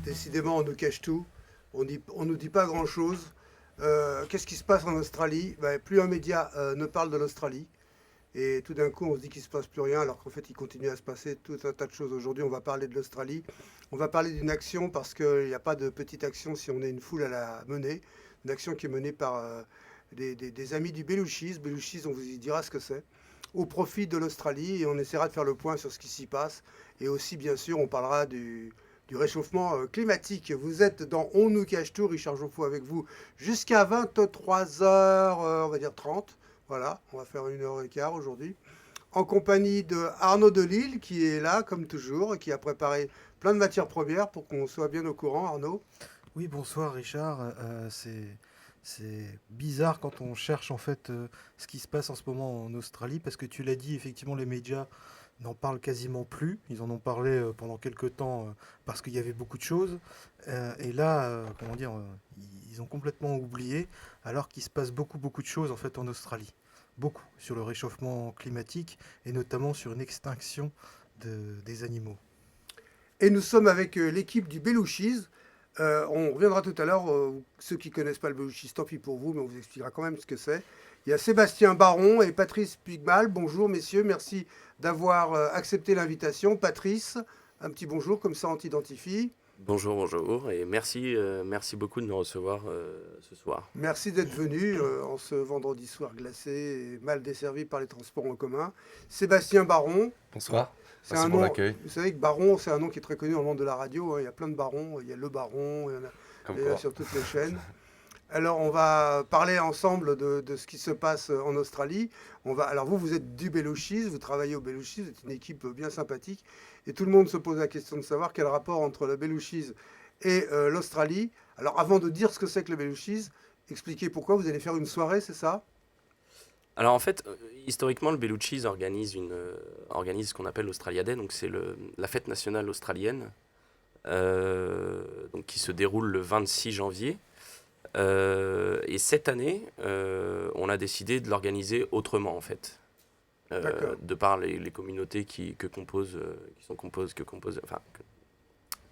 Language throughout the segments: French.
Décidément, on nous cache tout. On nous dit pas grand-chose. Qu'est-ce qui se passe en Australie? Plus un média ne parle de l'Australie. Et tout d'un coup, on se dit qu'il ne se passe plus rien, alors qu'en fait, il continue à se passer tout un tas de choses. Aujourd'hui, on va parler de l'Australie. On va parler d'une action parce qu'il n'y a pas de petite action si on est une foule à la mener. Une action qui est menée par des amis du Belouchis. Belouchis, on vous y dira ce que c'est. Au profit de l'Australie, et on essaiera de faire le point sur ce qui s'y passe. Et aussi, bien sûr, on parlera du réchauffement climatique. Vous êtes dans On nous cache tout, Richard Geoffroy avec vous, jusqu'à 23h, on va dire 30. Voilà, on va faire 1h15 aujourd'hui. En compagnie de Arnaud Delille, qui est là, comme toujours, et qui a préparé plein de matières premières pour qu'on soit bien au courant, Arnaud. Oui, bonsoir Richard. C'est bizarre quand on cherche en fait ce qui se passe en ce moment en Australie, parce que tu l'as dit, effectivement, les médias n'en parlent quasiment plus. Ils en ont parlé pendant quelques temps parce qu'il y avait beaucoup de choses. Et là, comment dire, ils ont complètement oublié, alors qu'il se passe beaucoup de choses en fait en Australie. Beaucoup sur le réchauffement climatique et notamment sur une extinction des animaux. Et nous sommes avec l'équipe du Belouchis. On reviendra tout à l'heure. Ceux qui ne connaissent pas le Belouchis, tant pis pour vous, mais on vous expliquera quand même ce que c'est. Il y a Sébastien Baron et Patrice Pigmal. Bonjour messieurs, merci d'avoir accepté l'invitation. Patrice, un petit bonjour, comme ça on t'identifie. Bonjour, bonjour, et merci beaucoup de nous recevoir ce soir. Merci d'être venu en ce vendredi soir glacé et mal desservi par les transports en commun. Sébastien Baron. Bonsoir, C'est merci un pour nom, l'accueil. vous savez que Baron, c'est un nom qui est très connu dans le monde de la radio, hein. Il y a plein de barons, il y a le Baron, Comme il y en a quoi. sur toutes les chaînes. Alors, on va parler ensemble de ce qui se passe en Australie. Alors, vous êtes du Belouchis, vous travaillez au Belouchis, vous êtes une équipe bien sympathique. Et tout le monde se pose la question de savoir quel rapport entre le Belouchis et l'Australie. Alors, avant de dire ce que c'est que le Belouchis, expliquez pourquoi vous allez faire une soirée, c'est ça? Alors en fait, historiquement, le Belouchis organise ce qu'on appelle l'Australia Day, donc c'est la fête nationale australienne, donc qui se déroule le 26 janvier. Et cette année, on a décidé de l'organiser autrement en fait. D'accord. De par les communautés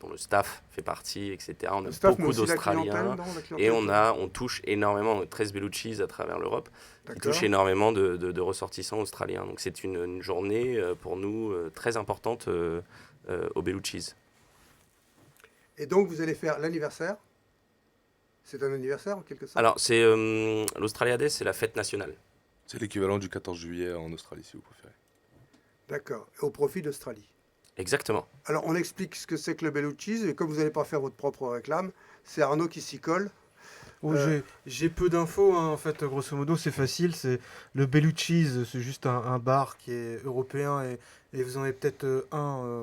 dont le staff fait partie, etc. On a Le staff, mais beaucoup aussi la d'Australiens clientèle, non? La et clientèle. on touche énormément, 13 Belouchis à travers l'Europe, qui touche D'accord. énormément de ressortissants australiens. Donc c'est une journée pour nous très importante au Belouchis. Et donc, vous allez faire l'anniversaire. C'est un anniversaire, en quelque sorte. Alors c'est l'Australia Day, c'est la fête nationale. C'est l'équivalent du 14 juillet en Australie, si vous préférez. D'accord. Et au profit d'Australie. Exactement. Alors, on explique ce que c'est que le Belouchis, et comme vous n'allez pas faire votre propre réclame, c'est Arnaud qui s'y colle. Oh, Euh, j'ai peu d'infos, hein, en fait, grosso modo, c'est facile. C'est le Belouchis, c'est juste un bar qui est européen et vous en avez peut-être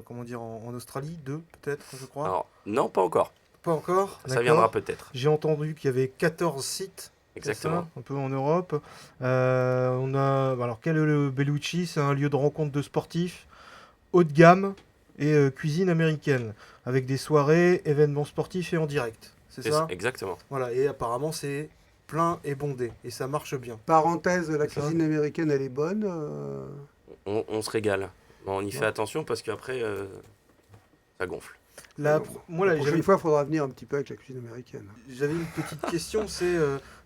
comment dire, en Australie, deux, peut-être, je crois. Alors non, pas encore. Pas encore, Ça viendra d'accord. peut-être. J'ai entendu qu'il y avait 14 sites, c'est Exactement. ça, un peu en Europe. Alors, quel est le Belouchis? C'est un lieu de rencontre de sportifs, haut de gamme et cuisine américaine, avec des soirées, événements sportifs et en direct. C'est ça? Exactement. Voilà, et apparemment c'est plein et bondé, et ça marche bien. Parenthèse, la C'est ça. cuisine américaine, elle est bonne. On se régale. Bon, on y fait Ouais. attention parce qu'après, ça gonfle. Moi, La là, prochaine fois, il faudra venir un petit peu avec la cuisine américaine. j'avais une petite question, c'est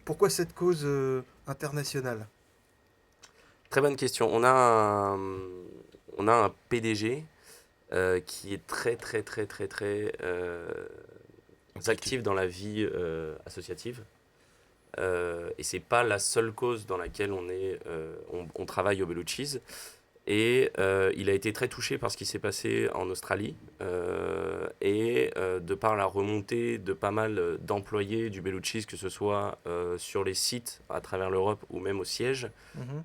pourquoi cette cause internationale? Très bonne question. On a un PDG qui est très actif dans la vie associative. Et c'est pas la seule cause dans laquelle on travaille au Belouchis. Et il a été très touché par ce qui s'est passé en Australie de par la remontée de pas mal d'employés du Belouchis, que ce soit sur les sites à travers l'Europe ou même au siège, Mhm.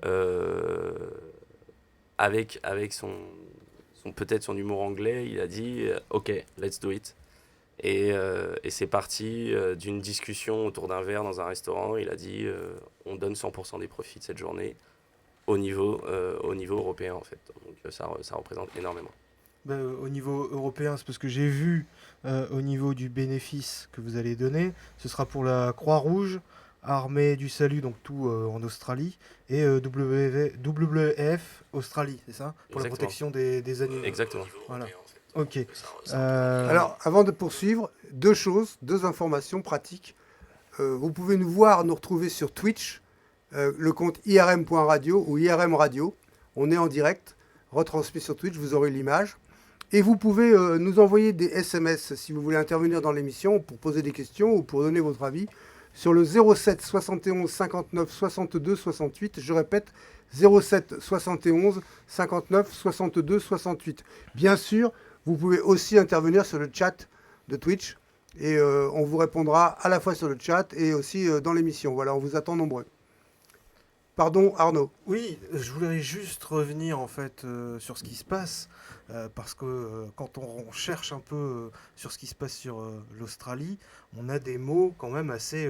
avec peut-être son humour anglais, il a dit OK, let's do it. Et c'est parti d'une discussion autour d'un verre dans un restaurant. Il a dit on donne 100% des profits de cette journée au niveau européen en fait. Donc ça représente énormément. Au niveau européen, c'est parce que j'ai vu au niveau du bénéfice que vous allez donner, ce sera pour la Croix-Rouge, Armée du Salut, donc tout en Australie, et WWF Australie, c'est ça? Pour la Exactement. protection des animaux. Exactement. Voilà. Ok. Alors, avant de poursuivre, deux informations pratiques. Vous pouvez nous voir, nous retrouver sur Twitch, le compte irm.radio ou IRM Radio. On est en direct, retransmis sur Twitch, vous aurez l'image. Et vous pouvez nous envoyer des SMS si vous voulez intervenir dans l'émission pour poser des questions ou pour donner votre avis sur le 07 71 59 62 68. Je répète, 07 71 59 62 68. Bien sûr, vous pouvez aussi intervenir sur le chat de Twitch et on vous répondra à la fois sur le chat et aussi dans l'émission. Voilà, on vous attend nombreux. Pardon, Arnaud. Oui, je voulais juste revenir en fait sur ce qui se passe, parce que quand on cherche un peu sur ce qui se passe sur l'Australie, on a des mots quand même assez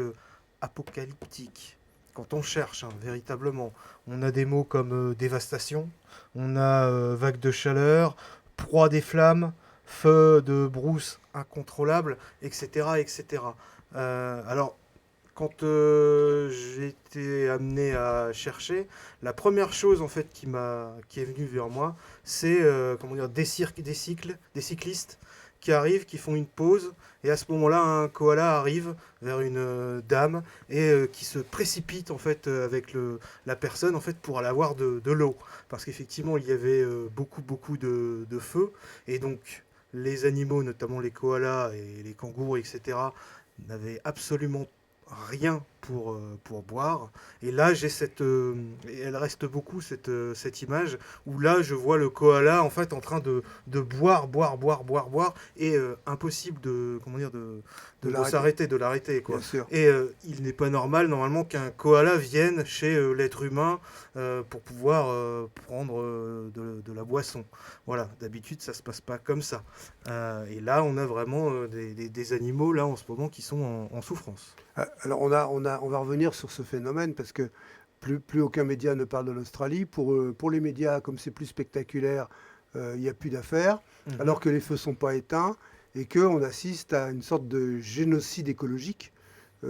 apocalyptiques. Quand on cherche, hein, véritablement, on a des mots comme dévastation, on a vague de chaleur, proie des flammes, feu de brousse incontrôlable, etc., etc. Alors, quand j'ai été amené à chercher, la première chose en fait qui est venue vers moi, c'est comment dire des cyclistes qui arrivent, qui font une pause, et à ce moment-là, un koala arrive vers une dame et qui se précipite en fait avec la personne en fait pour aller avoir de l'eau, parce qu'effectivement il y avait beaucoup de feu, et donc les animaux, notamment les koalas et les kangourous, etc., n'avaient absolument rien pour boire. Et là, j'ai et elle reste beaucoup, cette image, où là, je vois le koala, en fait, en train de boire, et impossible comment dire, de s'arrêter, de l'arrêter, quoi. Bien sûr. Et il n'est pas normal, normalement, qu'un koala vienne chez l'être humain pour pouvoir prendre de la boisson. Voilà, d'habitude, ça se passe pas comme ça. Et là, on a vraiment des animaux, là, en ce moment, qui sont en souffrance. Alors on va revenir sur ce phénomène parce que plus aucun média ne parle de l'Australie. Pour les médias, comme c'est plus spectaculaire, il n'y a plus d'affaires, alors que les feux ne sont pas éteints et qu'on assiste à une sorte de génocide écologique.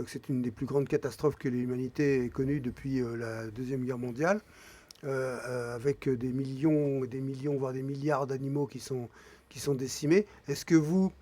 C'est une des plus grandes catastrophes que l'humanité ait connues depuis la Deuxième Guerre mondiale, avec des millions, voire des milliards d'animaux qui sont décimés. Est-ce que vous,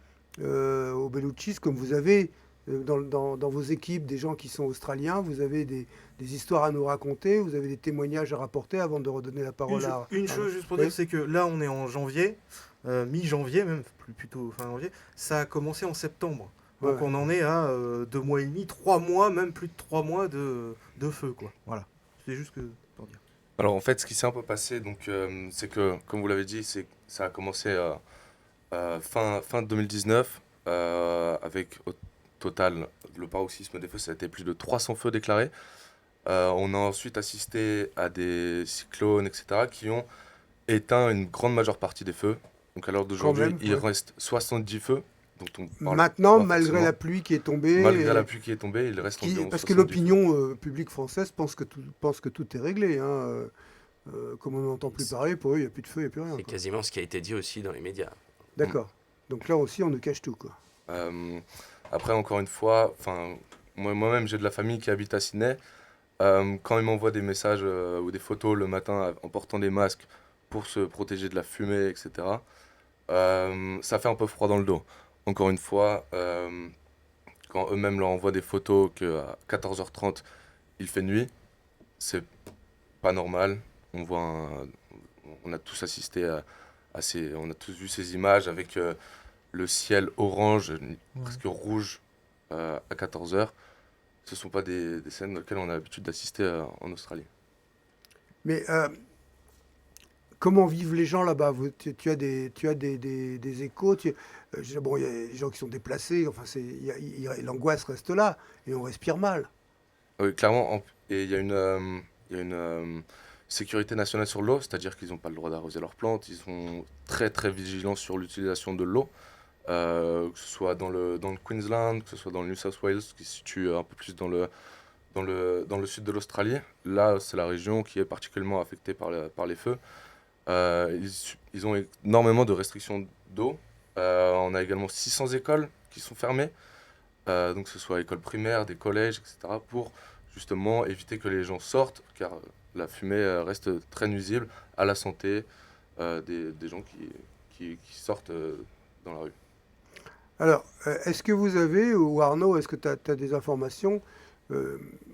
au Belluccis, comme vous avez dans vos équipes des gens qui sont australiens, vous avez des histoires à nous raconter, vous avez des témoignages à rapporter avant de redonner la parole à... Une chose juste pour Oui. dire, c'est que là on est en janvier, mi-janvier même, plutôt fin janvier, ça a commencé en septembre. Donc Ouais. on en est à 2 mois et demi, 3 mois, même plus de 3 mois de feu, quoi. Voilà, c'est juste pour dire. Alors en fait, ce qui s'est un peu passé, donc, c'est que, comme vous l'avez dit, ça a commencé fin 2019, avec au total, le paroxysme des feux, ça a été plus de 300 feux déclarés. On a ensuite assisté à des cyclones, etc., qui ont éteint une grande majeure partie des feux. Donc à l'heure d'aujourd'hui, même, il ouais. reste 70 feux. Donc on parle Maintenant, pas malgré forcément. la pluie qui est tombée, Malgré la pluie qui est tombée, il reste environ parce que 70 feux. l'opinion publique française pense que tout est réglé. Hein. Comme on n'entend plus parler, pour eux, il n'y a plus de feu, il n'y a plus rien. C'est Quoi. quasiment ce qui a été dit aussi dans les médias. D'accord. Donc là aussi, on nous cache tout. Quoi. Après, encore une fois, moi-même, j'ai de la famille qui habite à Sydney. Quand ils m'envoient des messages ou des photos le matin en portant des masques pour se protéger de la fumée, etc., ça fait un peu froid dans le dos. Encore une fois, quand eux-mêmes leur envoient des photos qu'à 14h30, il fait nuit, c'est pas normal. On a tous assisté on a tous vu ces images avec le ciel orange, presque rouge à 14h. Ce ne sont pas des scènes auxquelles on a l'habitude d'assister en Australie. Mais comment vivent les gens là-bas? Tu as des échos. Bon, il y a des gens qui sont déplacés. Enfin, l'angoisse reste là et on respire mal. Oui, clairement, et il y a une sécurité nationale sur l'eau, c'est-à-dire qu'ils n'ont pas le droit d'arroser leurs plantes. Ils sont très très vigilants sur l'utilisation de l'eau, que ce soit dans le Queensland, que ce soit dans le New South Wales, qui se situe un peu plus dans le sud de l'Australie. Là, c'est la région qui est particulièrement affectée par les feux. Ils ont énormément de restrictions d'eau. On a également 600 écoles qui sont fermées, donc que ce soit écoles primaires, des collèges, etc., pour justement éviter que les gens sortent, car la fumée reste très nuisible à la santé des gens qui qui sortent dans la rue. Alors, est-ce que vous avez, ou Arnaud, est-ce que tu as des informations?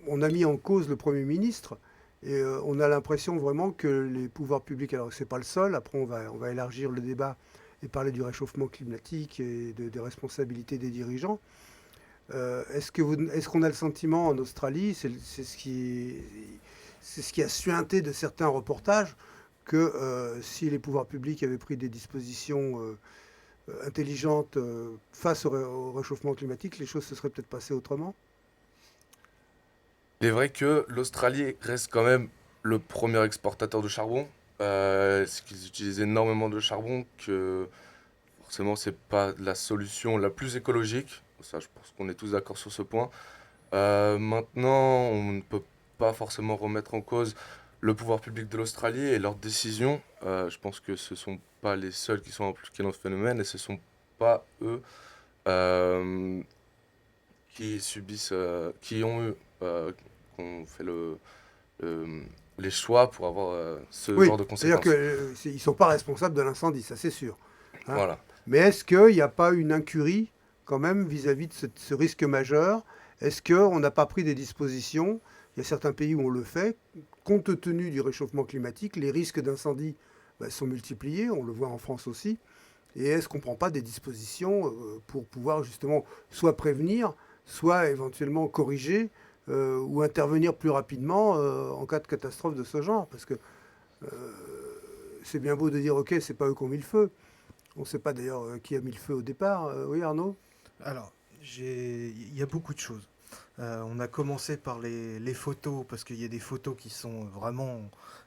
On a mis en cause le Premier ministre et on a l'impression vraiment que les pouvoirs publics, alors c'est pas le seul, après on va élargir le débat et parler du réchauffement climatique et des responsabilités des dirigeants. Est-ce qu'on a le sentiment en Australie, c'est ce qui a suinté de certains reportages, que si les pouvoirs publics avaient pris des dispositions intelligentes face au réchauffement climatique, les choses se seraient peut-être passées autrement? Il est vrai que l'Australie reste quand même le premier exportateur de charbon. C'est qu'ils utilisent énormément de charbon, que forcément c'est pas la solution la plus écologique. Ça, je pense qu'on est tous d'accord sur ce point. Maintenant, on ne peut pas forcément remettre en cause le pouvoir public de l'Australie et leurs décisions. Je pense que ce sont pas les seuls qui sont impliqués dans ce phénomène et ce sont pas eux euh, qui subissent, qui ont eu, qu'on fait le- les choix pour avoir ce Oui, genre de c'est-à-dire conséquences. qu'ils ne sont pas responsables de l'incendie, ça c'est sûr, hein. Voilà. Mais est-ce qu'il n'y a pas une incurie quand même vis-à-vis de ce risque majeur? Est-ce qu'on n'a pas pris des dispositions? Il y a certains pays où on le fait. Compte tenu du réchauffement climatique, les risques d'incendie sont multipliés, on le voit en France aussi. Et est-ce qu'on ne prend pas des dispositions pour pouvoir justement soit prévenir, soit éventuellement corriger ou intervenir plus rapidement en cas de catastrophe de ce genre? Parce que c'est bien beau de dire ok, c'est pas eux qui ont mis le feu. On ne sait pas d'ailleurs qui a mis le feu au départ. Oui, Arnaud? Alors, il y a beaucoup de choses. On a commencé par les photos, parce qu'il y a des photos qui sont vraiment...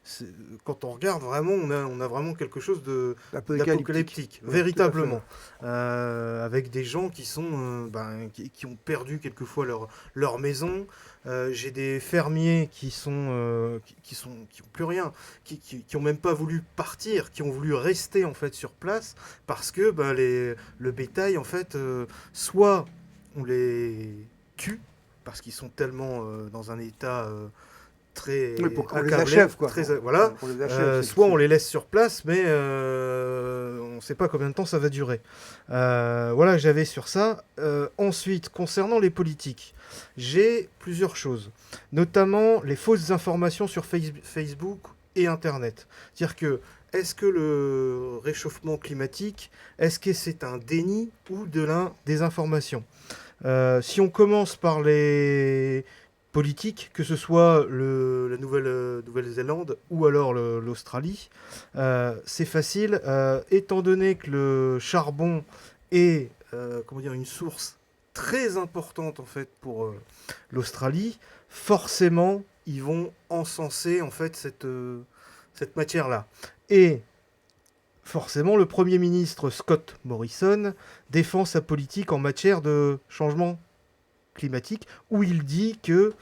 c'est- Quand on regarde vraiment, on a vraiment quelque chose d'apocalyptique, Oui, véritablement. Avec des gens qui sont, qui ont perdu quelquefois leur maison. J'ai des fermiers qui ont plus rien, qui ont même pas voulu partir, qui ont voulu rester en fait sur place, parce que le bétail, en fait, soit on les tue, parce qu'ils sont tellement dans un état très Oui, pour qu'on les accablé, achève, quoi. voilà. Qu'on les achève, Soit on les laisse sur place, mais on ne sait pas combien de temps ça va durer. Voilà, j'avais sur ça. Ensuite, concernant les politiques, j'ai plusieurs choses, notamment les fausses informations sur Facebook et Internet. C'est-à-dire que est-ce que le réchauffement climatique, est-ce que c'est un déni ou de la désinformation? Si on commence par les politiques, que ce soit la Nouvelle-Zélande ou alors l'Australie, c'est facile, étant donné que le charbon est comment dire, une source très importante en fait pour l'Australie, forcément ils vont encenser en fait cette matière-là. Et forcément, le Premier ministre Scott Morrison défend sa politique en matière de changement climatique, où il dit que,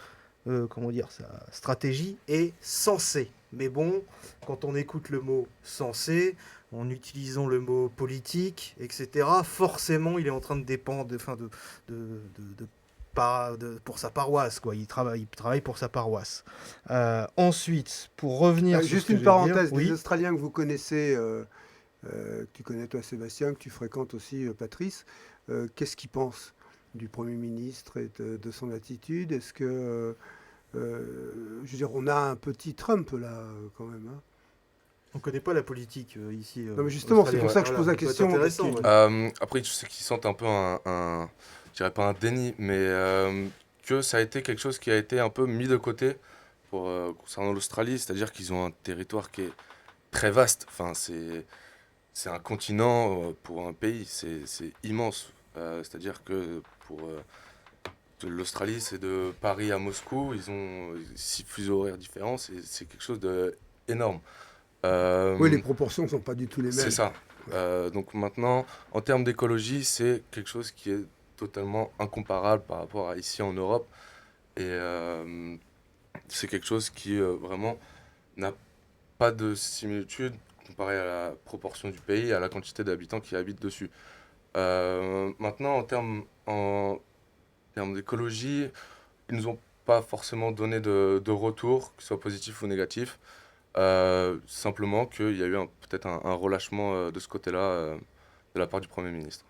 comment dire, sa stratégie est sensée. Mais bon, quand on écoute le mot sensé, en utilisant le mot politique, etc., forcément, il est en train de dépendre, enfin, pour sa paroisse, quoi. Il travaille pour sa paroisse. Ensuite, pour revenir sur Juste ce que une je vais parenthèse, dire, des oui. Australiens que vous connaissez, que tu connais toi Sébastien, que tu fréquentes aussi Patrice, qu'est-ce qu'ils pensent du Premier ministre et de son attitude? Est-ce que, je veux dire, on a un petit Trump là quand même, hein. On ne connaît pas la politique ici. Non mais justement, c'est australienne. pour ça que je pose la ça peut être question, parce intéressant, qu'il- ouais. Après, je sais qu'ils sentent un peu je dirais pas un déni, mais que ça a été quelque chose qui a été un peu mis de côté pour, concernant l'Australie, c'est-à-dire qu'ils ont un territoire qui est très vaste. Enfin, c'est un continent pour un pays, c'est immense. C'est-à-dire que pour l'Australie, c'est de Paris à Moscou, ils ont 6 fuseaux horaires différents, c'est quelque chose de énorme. oui, les Euh, proportions ne sont pas du tout les c'est mêmes. ça. Donc maintenant, en termes d'écologie, c'est quelque chose qui est totalement incomparable par rapport à ici en Europe. Et c'est quelque chose qui vraiment n'a pas de similitude comparé à la proportion du pays et à la quantité d'habitants qui habitent dessus. Maintenant, en termes d'écologie, ils nous ont pas forcément donné de retour, que ce soit positif ou négatif. Simplement qu'il y a eu peut-être un relâchement de ce côté-là de la part du Premier ministre.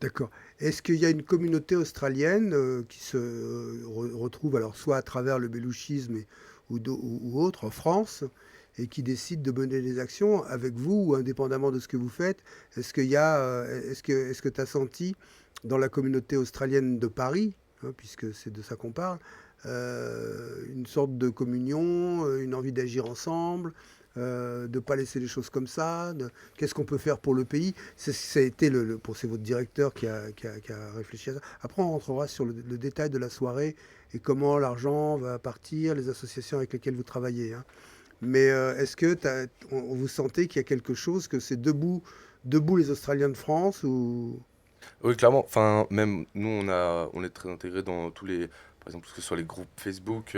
D'accord. Est-ce qu'il y a une communauté australienne qui se retrouve alors soit à travers le bellouchisme ou autre en France et qui décide de mener des actions avec vous ou indépendamment de ce que vous faites? Est-ce qu'il y a, est-ce que tu as senti dans la communauté australienne de Paris, hein, puisque c'est de ça qu'on parle, une sorte de communion, une envie d'agir ensemble, de ne pas laisser les choses comme ça, qu'est-ce qu'on peut faire pour le pays? Ça a été c'est votre directeur qui a réfléchi à ça. Après, on rentrera sur le détail de la soirée et comment l'argent va partir, les associations avec lesquelles vous travaillez, hein. Mais est-ce que vous sentez qu'il y a quelque chose, que c'est debout les Australiens de France ou... Oui, clairement. Enfin, même nous, on est très intégrés dans tous les, par exemple, que ce soit les groupes Facebook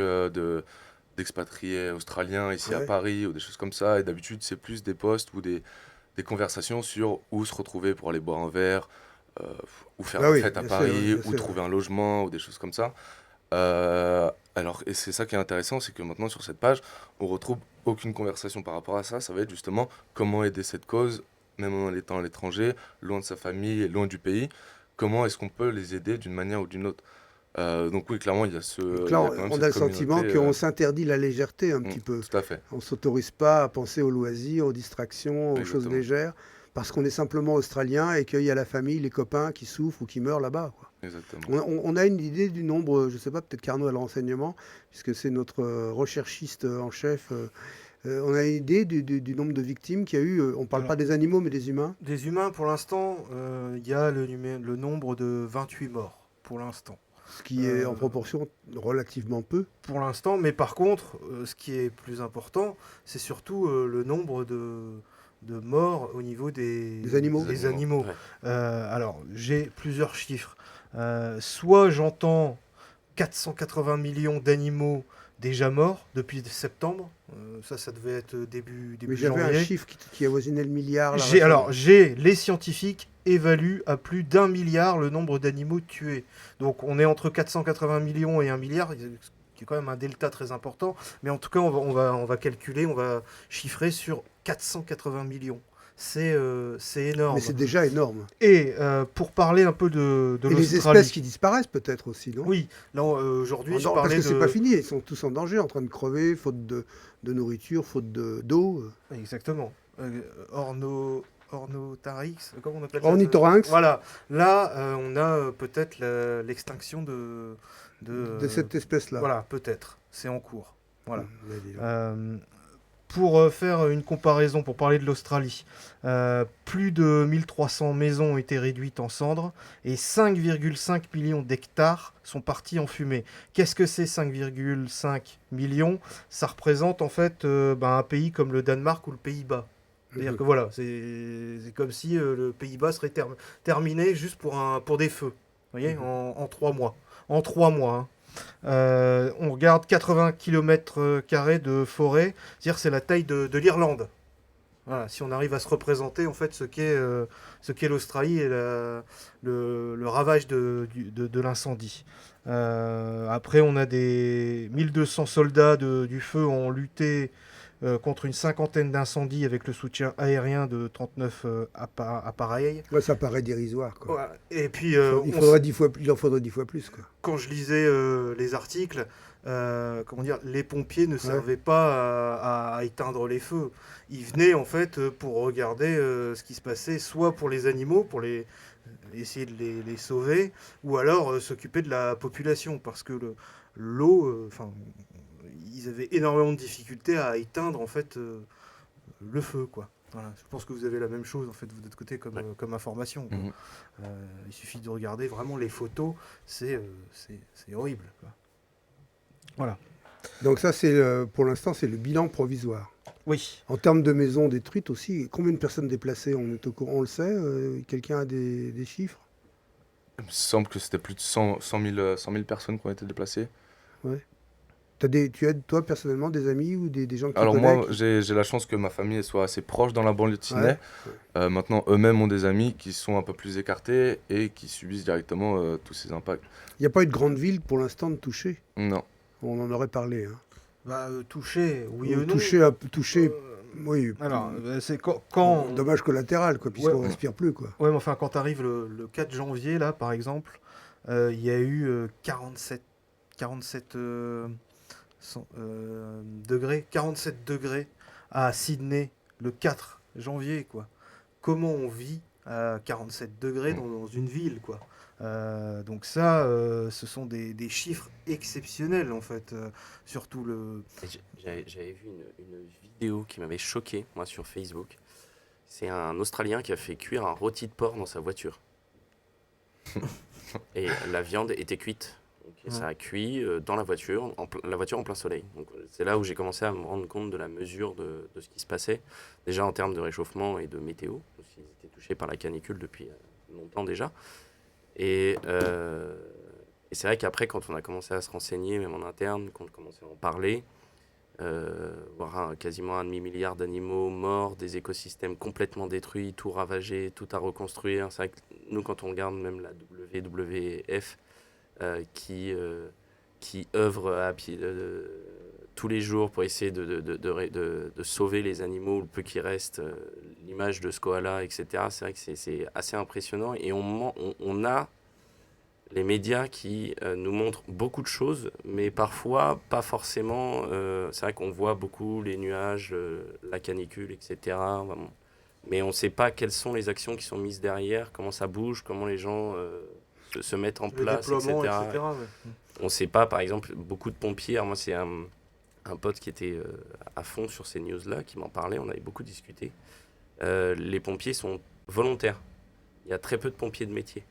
d'expatriés australiens ici à Ouais. Paris ou des choses comme ça. Et d'habitude, c'est plus des posts ou des conversations sur où se retrouver pour aller boire un verre, euh, ou faire Ah la oui, fête à bien sûr, Paris, bien ou sûr. trouver un logement ou des choses comme ça. Alors, et c'est ça qui est intéressant, c'est que maintenant sur cette page, on retrouve aucune conversation par rapport à ça. Ça va être justement comment aider cette cause, même en étant à l'étranger, loin de sa famille et loin du pays. Comment est-ce qu'on peut les aider d'une manière ou d'une autre? Donc oui, clairement, Donc il là, y a quand même on a cette le sentiment communauté. qu'on s'interdit la légèreté un petit peu. Tout à fait, On ne s'autorise pas à penser aux loisirs, aux distractions, aux choses exactement, légères, parce qu'on est simplement australien et qu'il y a la famille, les copains qui souffrent ou qui meurent là-bas, quoi. exactement. On a une idée du nombre, je ne sais pas, peut-être qu'Arnaud a le renseignement, puisque c'est notre recherchiste en chef. On a une idée du nombre de victimes qu'il y a eu. On ne parle Alors, pas des animaux, mais des humains. des humains, pour l'instant, il y a le nombre de 28 morts, pour l'instant. Ce qui est en Euh, proportion relativement peu. Pour l'instant, mais par contre, ce qui est plus important, c'est surtout le nombre de morts au niveau Des animaux. des animaux. Ouais. Alors, j'ai plusieurs chiffres. Soit j'entends 480 millions d'animaux déjà morts depuis septembre. Ça devait être début Mais j'avais un janvier. chiffre qui avoisinait le milliard. Là, Alors, récemment. les scientifiques évaluent à plus d'1 milliard le nombre d'animaux tués. Donc, on est entre 480 millions et 1 milliard, qui est quand même un delta très important. Mais en tout cas, on va calculer, on va chiffrer sur 480 millions. C'est énorme. Mais c'est déjà énorme. Et pour parler un peu de Et les l'Australie. espèces qui disparaissent peut-être aussi, non? Oui, là, aujourd'hui, je Parce parlais que c'est de... pas fini, ils sont tous en danger, en train de crever, faute de nourriture, faute d'eau. Exactement. Ornitharix, comment on appelle ça? Ornithorynx, Voilà. Là, on a peut-être l'extinction de cette espèce-là. Voilà, peut-être. C'est en cours. Voilà. Mais dis donc. Pour faire une comparaison, pour parler de l'Australie, plus de 1300 maisons ont été réduites en cendres et 5,5 millions d'hectares sont partis en fumée. Qu'est-ce que c'est 5,5 millions? Ça représente en fait un pays comme le Danemark ou le Pays-Bas. C'est-à-dire que voilà, c'est comme si le Pays-Bas serait terminé juste pour des feux. Vous voyez, en 3 mois. En 3 mois, hein. On regarde 80 km² de forêt, c'est-à-dire c'est la taille de l'Irlande. Voilà, si on arrive à se représenter en fait ce qu'est l'Australie et le ravage de l'incendie. Après, on a des 1200 soldats du feu ont lutté contre une cinquantaine d'incendies avec le soutien aérien de 39 appareils. Ouais, ça paraît dérisoire, quoi. Ouais. Et puis, Il faudrait 10 fois, il en faudrait 10 fois plus, quoi. quand je lisais les articles, comment dire, les pompiers ne servaient pas à éteindre les feux. Ils venaient en fait pour regarder ce qui se passait, soit pour les animaux, pour essayer de les sauver, ou alors s'occuper de la population, parce que l'eau, ils avaient énormément de difficultés à éteindre en fait le feu, quoi. Voilà, je pense que vous avez la même chose en fait vous de votre côté comme information, quoi. Mhm. Il suffit de regarder vraiment les photos, c'est horrible, quoi. Voilà. Donc ça, pour l'instant, c'est le bilan provisoire. Oui. En termes de maisons détruites aussi, combien de personnes déplacées? On est au courant, on le sait. Quelqu'un a des chiffres? Il me semble que c'était plus de 100 000 personnes qui ont été déplacées. Tu as, toi, personnellement, des amis ou des gens que tu Alors connais moi, qui- j'ai la chance que ma famille elle soit assez proche dans la banlieue de Sydney. Ouais. Maintenant, eux-mêmes ont des amis qui sont un peu plus écartés et qui subissent directement tous ces impacts. Il n'y a pas eu de grande ville pour l'instant de toucher. Non. On en aurait parlé, hein. Toucher, oui ou non. Toucher, oui. Alors, c'est quand... Dommage collatéral, quoi, puisqu'on Ouais. respire plus, quoi. Ouais, mais enfin, quand t'arrives le 4 janvier, là, par exemple, il y a eu 47 degrés à Sydney le 4 janvier, quoi. Comment on vit à 47 degrés dans une ville, quoi. Donc ça, ce sont des chiffres exceptionnels, en fait. Surtout le... Et j'avais vu une vidéo qui m'avait choqué, moi, sur Facebook. C'est un Australien qui a fait cuire un rôti de porc dans sa voiture. Et la viande était cuite. Donc, ça a cuit dans la voiture, la voiture en plein soleil. Donc, c'est là où j'ai commencé à me rendre compte de la mesure de ce qui se passait. Déjà en termes de réchauffement et de météo. Parce qu'ils étaient touchés par la canicule depuis longtemps déjà. Et c'est vrai qu'après, quand on a commencé à se renseigner, même en interne, quand on commençait à en parler, voir quasiment 1,5 milliard d'animaux morts, des écosystèmes complètement détruits, tout ravagé, tout à reconstruire. C'est vrai que nous, quand on regarde même la WWF, qui œuvre tous les jours pour essayer de sauver les animaux, le peu qui reste, l'image de ce koala, etc. C'est vrai que c'est assez impressionnant. Et on a les médias qui nous montrent beaucoup de choses, mais parfois pas forcément. C'est vrai qu'on voit beaucoup les nuages, la canicule, etc. Vraiment. Mais on ne sait pas quelles sont les actions qui sont mises derrière, comment ça bouge, comment les gens se mettent en place, etc. etc. On ne sait pas, par exemple, beaucoup de pompiers. Alors moi, c'est un pote qui était à fond sur ces news-là, qui m'en parlait, on avait beaucoup discuté. Les pompiers sont volontaires. Il y a très peu de pompiers de métier.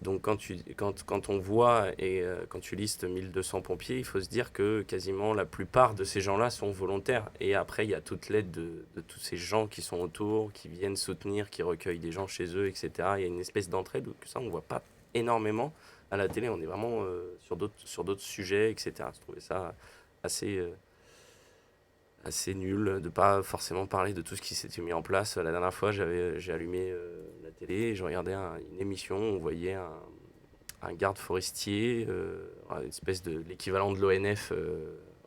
Donc quand on voit et quand tu listes 1200 pompiers, il faut se dire que quasiment la plupart de ces gens-là sont volontaires. Et après, il y a toute l'aide de tous ces gens qui sont autour, qui viennent soutenir, qui recueillent des gens chez eux, etc. Il y a une espèce d'entraide que ça, on ne voit pas énormément à la télé. On est vraiment sur d'autres sujets, etc. Je trouvais ça assez nul de ne pas forcément parler de tout ce qui s'était mis en place. La dernière fois, j'ai allumé la télé et je regardais une émission où on voyait un garde forestier, une espèce de l'équivalent de l'ONF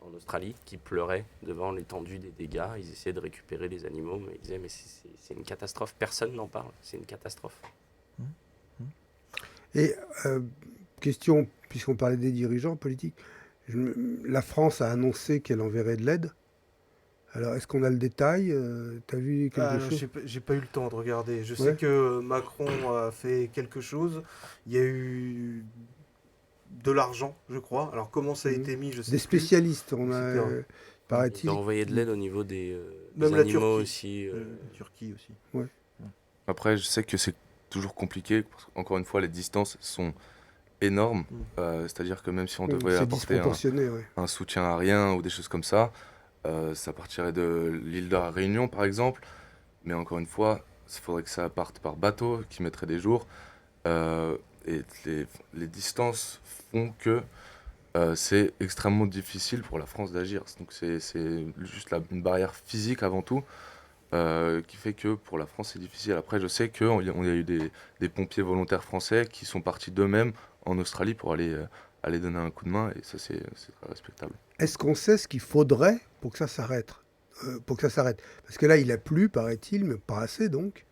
en Australie, qui pleurait devant l'étendue des dégâts. Ils essayaient de récupérer les animaux, mais ils disaient mais c'est une catastrophe, personne n'en parle, c'est une catastrophe. Et question, puisqu'on parlait des dirigeants politiques, la France a annoncé qu'elle enverrait de l'aide. Alors, est-ce qu'on a le détail? T'as vu quelque chose? J'ai pas eu le temps de regarder. Je Ouais. sais que Macron a fait quelque chose. Il y a eu de l'argent, je crois. Alors, comment ça a été mis, je sais Des plus. spécialistes, on a, Etc. Ils paraît-il. ont envoyé de l'aide au niveau des Même la animaux Turquie. aussi. La Turquie aussi. Après, je sais que c'est toujours compliqué. Parce qu'encore une fois, les distances sont énormes. C'est-à-dire que même si on devrait C'est apporter disproportionné, ouais. un soutien aérien ou des choses comme ça partirait de l'île de la Réunion, par exemple. Mais encore une fois, il faudrait que ça parte par bateau, qui mettrait des jours. Et les distances font que c'est extrêmement difficile pour la France d'agir. Donc c'est juste une barrière physique avant tout qui fait que pour la France c'est difficile. Après, je sais qu'il y a eu des pompiers volontaires français qui sont partis d'eux-mêmes en Australie pour aller donner un coup de main, et ça c'est très respectable. Est-ce qu'on sait ce qu'il faudrait pour que ça s'arrête? Parce que là, il a plu, paraît-il, mais pas assez donc.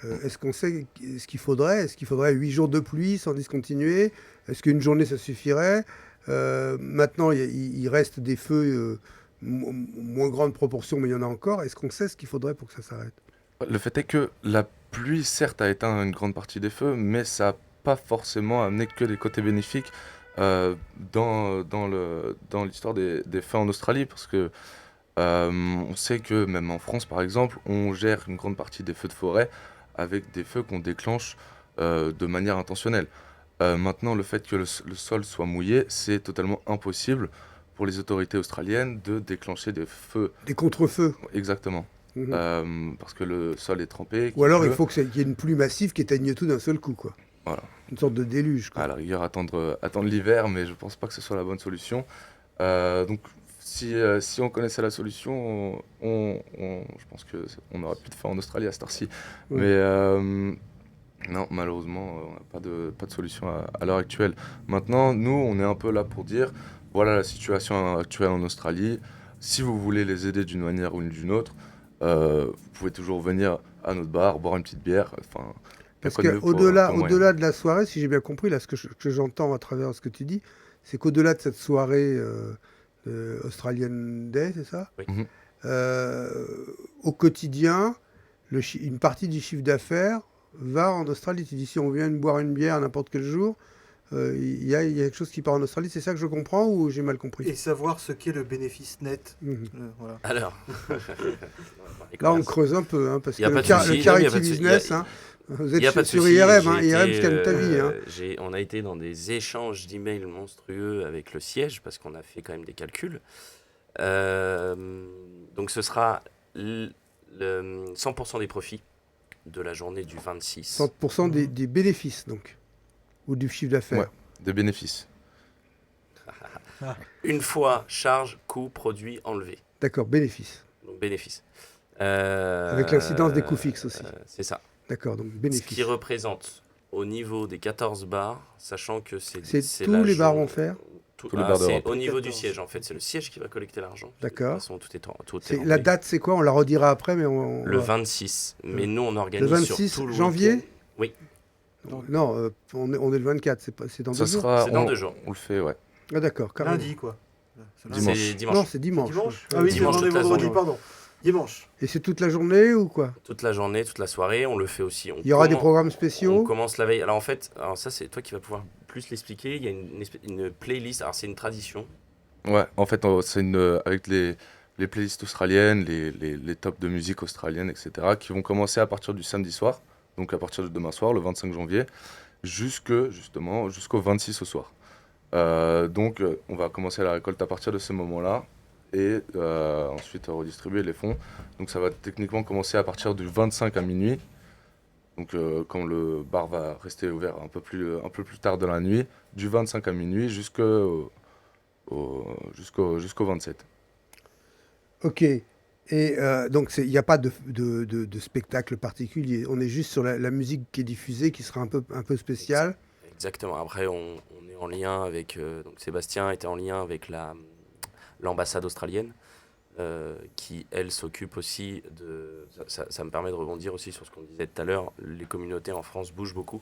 Est-ce qu'on sait ce qu'il faudrait? Est-ce qu'il faudrait 8 jours de pluie sans discontinuer? Est-ce qu'une journée ça suffirait? Maintenant, il reste des feux moins grande proportion, mais il y en a encore. Est-ce qu'on sait ce qu'il faudrait pour que ça s'arrête? Le fait est que la pluie, certes, a éteint une grande partie des feux, mais ça n'a pas forcément amené que des côtés bénéfiques dans l'histoire des feux en Australie, parce que on sait que même en France, par exemple, on gère une grande partie des feux de forêt avec des feux qu'on déclenche de manière intentionnelle. Maintenant, le fait que le sol soit mouillé, c'est totalement impossible pour les autorités australiennes de déclencher des feux. Des contre-feux. Exactement. Parce que le sol est trempé. Ou alors il faut qu'il y ait une pluie massive qui éteigne tout d'un seul coup, quoi. Voilà. Une sorte de déluge, quoi. À la rigueur, attendre l'hiver, mais je pense pas que ce soit la bonne solution. Donc, si on connaissait la solution, je pense qu'on n'aurait plus de feu en Australie à cette heure-ci. Ouais. Mais non, malheureusement, on n'a pas de solution à l'heure actuelle. Maintenant, nous, on est un peu là pour dire, voilà la situation actuelle en Australie. Si vous voulez les aider d'une manière ou d'une autre, vous pouvez toujours venir à notre bar, boire une petite bière. Enfin, y a Parce pas de mieux qu'au-delà pour moyen. au-delà de la soirée, si j'ai bien compris, là, que j'entends à travers ce que tu dis, c'est qu'au-delà de cette soirée Australian Day, c'est ça? Oui. Mhm. Euh, Au quotidien, une partie du chiffre d'affaires va en Australie. Tu dis, si on vient boire une bière n'importe quel jour, il y a quelque chose qui part en Australie. C'est ça que je comprends ou j'ai mal compris? Et savoir ce qu'est le bénéfice net. Mhm. Voilà. Alors, Là, on creuse un peu, hein, parce Y a que pas le, de souci. le Non, charity y a pas de souci. business, hein, vous il n'y a êtes pas de sur souci. IRM, hein, j'ai IRM, été, scanne ta vie. Hein. on a été dans des échanges d'emails monstrueux avec le siège parce qu'on a fait quand même des calculs. Donc ce sera le 100% des profits de la journée du 26. 100% des bénéfices, donc, ou du chiffre d'affaires. Ouais. Des bénéfices. Une fois charge, coût, produit enlevé. D'accord, bénéfices. Donc bénéfice. Avec l'incidence des coûts fixes aussi. C'est ça. D'accord, donc Ce bénéfices. qui représente au niveau des 14 bars, sachant que C'est la tous les bars journée- vont faire. Tous les bars c'est d'Europe. au niveau du 14. siège, en fait. C'est le siège qui va collecter l'argent. D'accord. De toute façon, tout est C'est, rentré. la date, c'est quoi? On la redira après, mais Le 26. Mais nous, on Le organise 26 sur tout le janvier week-end. Oui, Non, on est le 24, c'est dans Ça 2 jours. sera. C'est dans 2 jours. On le fait, ouais. Ah d'accord, carrément. Lundi, quoi. C'est Dimanche. C'est dimanche. Non, c'est dimanche. Dimanche Ouais. Ah oui, Dimanche c'est toute la vendredi, journée. pardon. Dimanche. Et c'est toute la journée ou quoi? Toute la journée, toute la soirée, on le fait aussi. Il y aura des programmes On spéciaux? commence la veille. Alors en fait, ça c'est toi qui vas pouvoir plus l'expliquer. Il y a une playlist. Alors c'est une tradition. Ouais, en fait, c'est avec les playlists australiennes, les tops de musique australienne, etc., qui vont commencer à partir du samedi soir, donc à partir de demain soir, le 25 janvier, jusqu'au 26 au soir. Donc, on va commencer la récolte à partir de ce moment-là et ensuite redistribuer les fonds. Donc, ça va techniquement commencer à partir du 25 à minuit. Donc, quand le bar va rester ouvert un peu plus tard de la nuit, du 25 à minuit jusqu'au 27. Ok. Et donc, il n'y a pas de spectacle particulier. On est juste sur la musique qui est diffusée, qui sera un peu spéciale. Exactement. Après, on est en lien avec. Donc Sébastien était en lien avec l'ambassade australienne, qui elle s'occupe aussi de. Ça me permet de rebondir aussi sur ce qu'on disait tout à l'heure. Les communautés en France bougent beaucoup.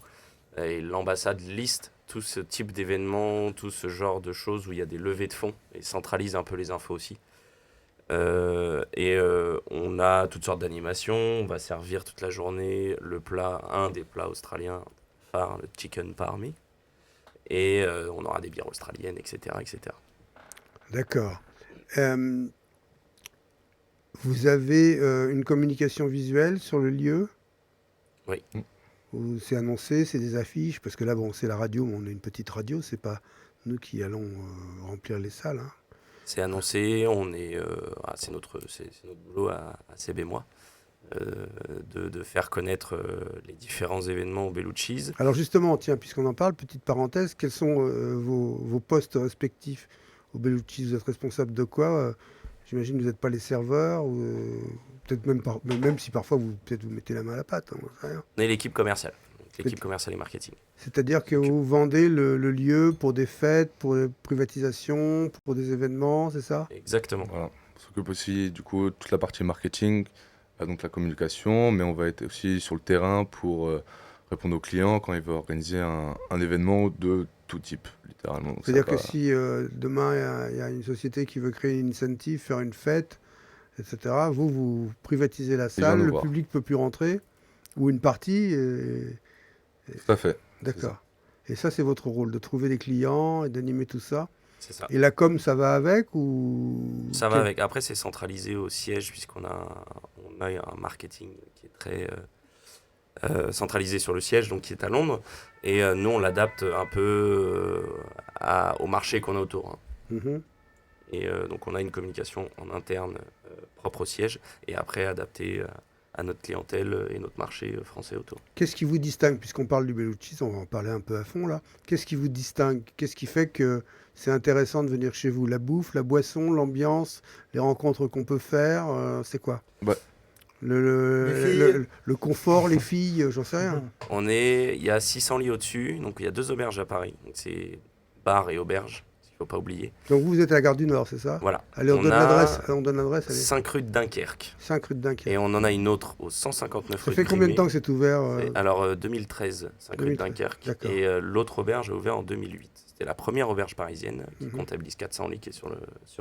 Et l'ambassade liste tout ce type d'événements, tout ce genre de choses où il y a des levées de fonds et centralise un peu les infos aussi. On a toutes sortes d'animations. On va servir toute la journée un des plats australiens phare, le chicken parmi. Et on aura des bières australiennes, etc. etc. D'accord. Vous avez une communication visuelle sur le lieu? Oui. Où c'est annoncé, c'est des affiches? Parce que là, bon, c'est la radio, mais on est une petite radio, c'est pas nous qui allons remplir les salles. Hein. C'est annoncé, c'est notre boulot à CB moi, de faire connaître les différents événements au Bellucci's. Alors justement, tiens, puisqu'on en parle, petite parenthèse, quels sont vos postes respectifs au Bellucci's? Vous êtes responsable de quoi? J'imagine que vous n'êtes pas les serveurs, ou peut-être même si parfois vous mettez la main à la pâte, hein, j'en sais rien. On est l'équipe commerciale, l'équipe commerciale et marketing. C'est-à-dire que vous vendez le lieu pour des fêtes, pour des privatisations, pour des événements, c'est ça? Exactement. Voilà. On s'occupe aussi du coup toute la partie marketing, donc la communication, mais on va être aussi sur le terrain pour répondre aux clients quand ils veulent organiser un événement de tout type, littéralement. Donc, C'est-à-dire ça que va- si demain il y a une société qui veut créer une incentive, faire une fête, etc., vous privatisez la Ils viennent salle, nous le voir. public ne peut plus rentrer, ou une partie, Tout à fait. d'accord. Et ça, c'est votre rôle, de trouver des clients et d'animer tout ça. C'est ça. Et la com, ça va avec ou... Ça va avec. Après, c'est centralisé au siège puisqu'on a un marketing qui est très centralisé sur le siège, donc qui est à Londres. Et nous, on l'adapte un peu au marché qu'on a autour. Hein. Mhm. Et donc, on a une communication en interne propre au siège et après adaptée à notre clientèle et notre marché français autour. Qu'est-ce qui vous distingue, puisqu'on parle du Bellucci's, on va en parler un peu à fond là. Qu'est-ce qui vous distingue? Qu'est-ce qui fait que c'est intéressant de venir chez vous? La bouffe, la boisson, l'ambiance, les rencontres qu'on peut faire, c'est quoi? Ouais. Le confort, les filles, j'en sais rien. Il y a 600 lits au-dessus, donc il y a 2 auberges à Paris. Donc c'est bar et auberge. Ce qui faut pas oublier. Donc vous êtes à la gare du Nord, c'est ça? Voilà. Allez, on donne l'adresse. On donne l'adresse. 5 rue de Dunkerque. 5 rue de Dunkerque. Et on en a une autre au 159 Ça rue fait de combien de Crimée. temps que c'est ouvert Alors 2013, 5 rue de 2013, Dunkerque. d'accord. Et l'autre auberge a ouvert en 2008. C'était la première auberge parisienne qui Mhm. comptabilise 400 lits qui est sur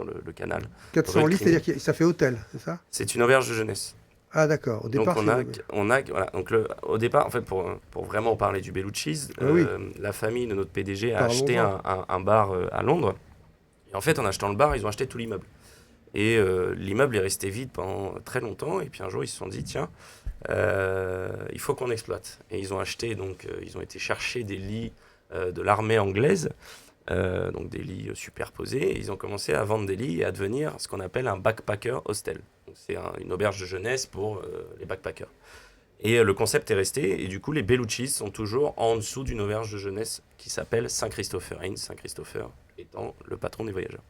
le canal. 400 rue de lits, Crimée. c'est-à-dire que ça fait hôtel, c'est ça? C'est une auberge de jeunesse. Ah d'accord, au Donc départ voilà. Donc au départ, en fait, pour vraiment parler du Bellucci's, Ah oui. la famille de notre PDG a Parlons-en. acheté un bar à Londres. Et en fait, en achetant le bar, ils ont acheté tout l'immeuble. Et l'immeuble est resté vide pendant très longtemps. Et puis un jour, ils se sont dit, tiens, il faut qu'on exploite. Et ils ont acheté, donc ils ont été chercher des lits de l'armée anglaise, donc des lits superposés. Et ils ont commencé à vendre des lits et à devenir ce qu'on appelle un backpacker hostel. Donc, c'est une auberge de jeunesse pour les backpackers. Et le concept est resté. Et du coup, les Bellucci's sont toujours en dessous d'une auberge de jeunesse qui s'appelle Saint-Christopher Inn. Saint-Christopher étant le patron des voyageurs.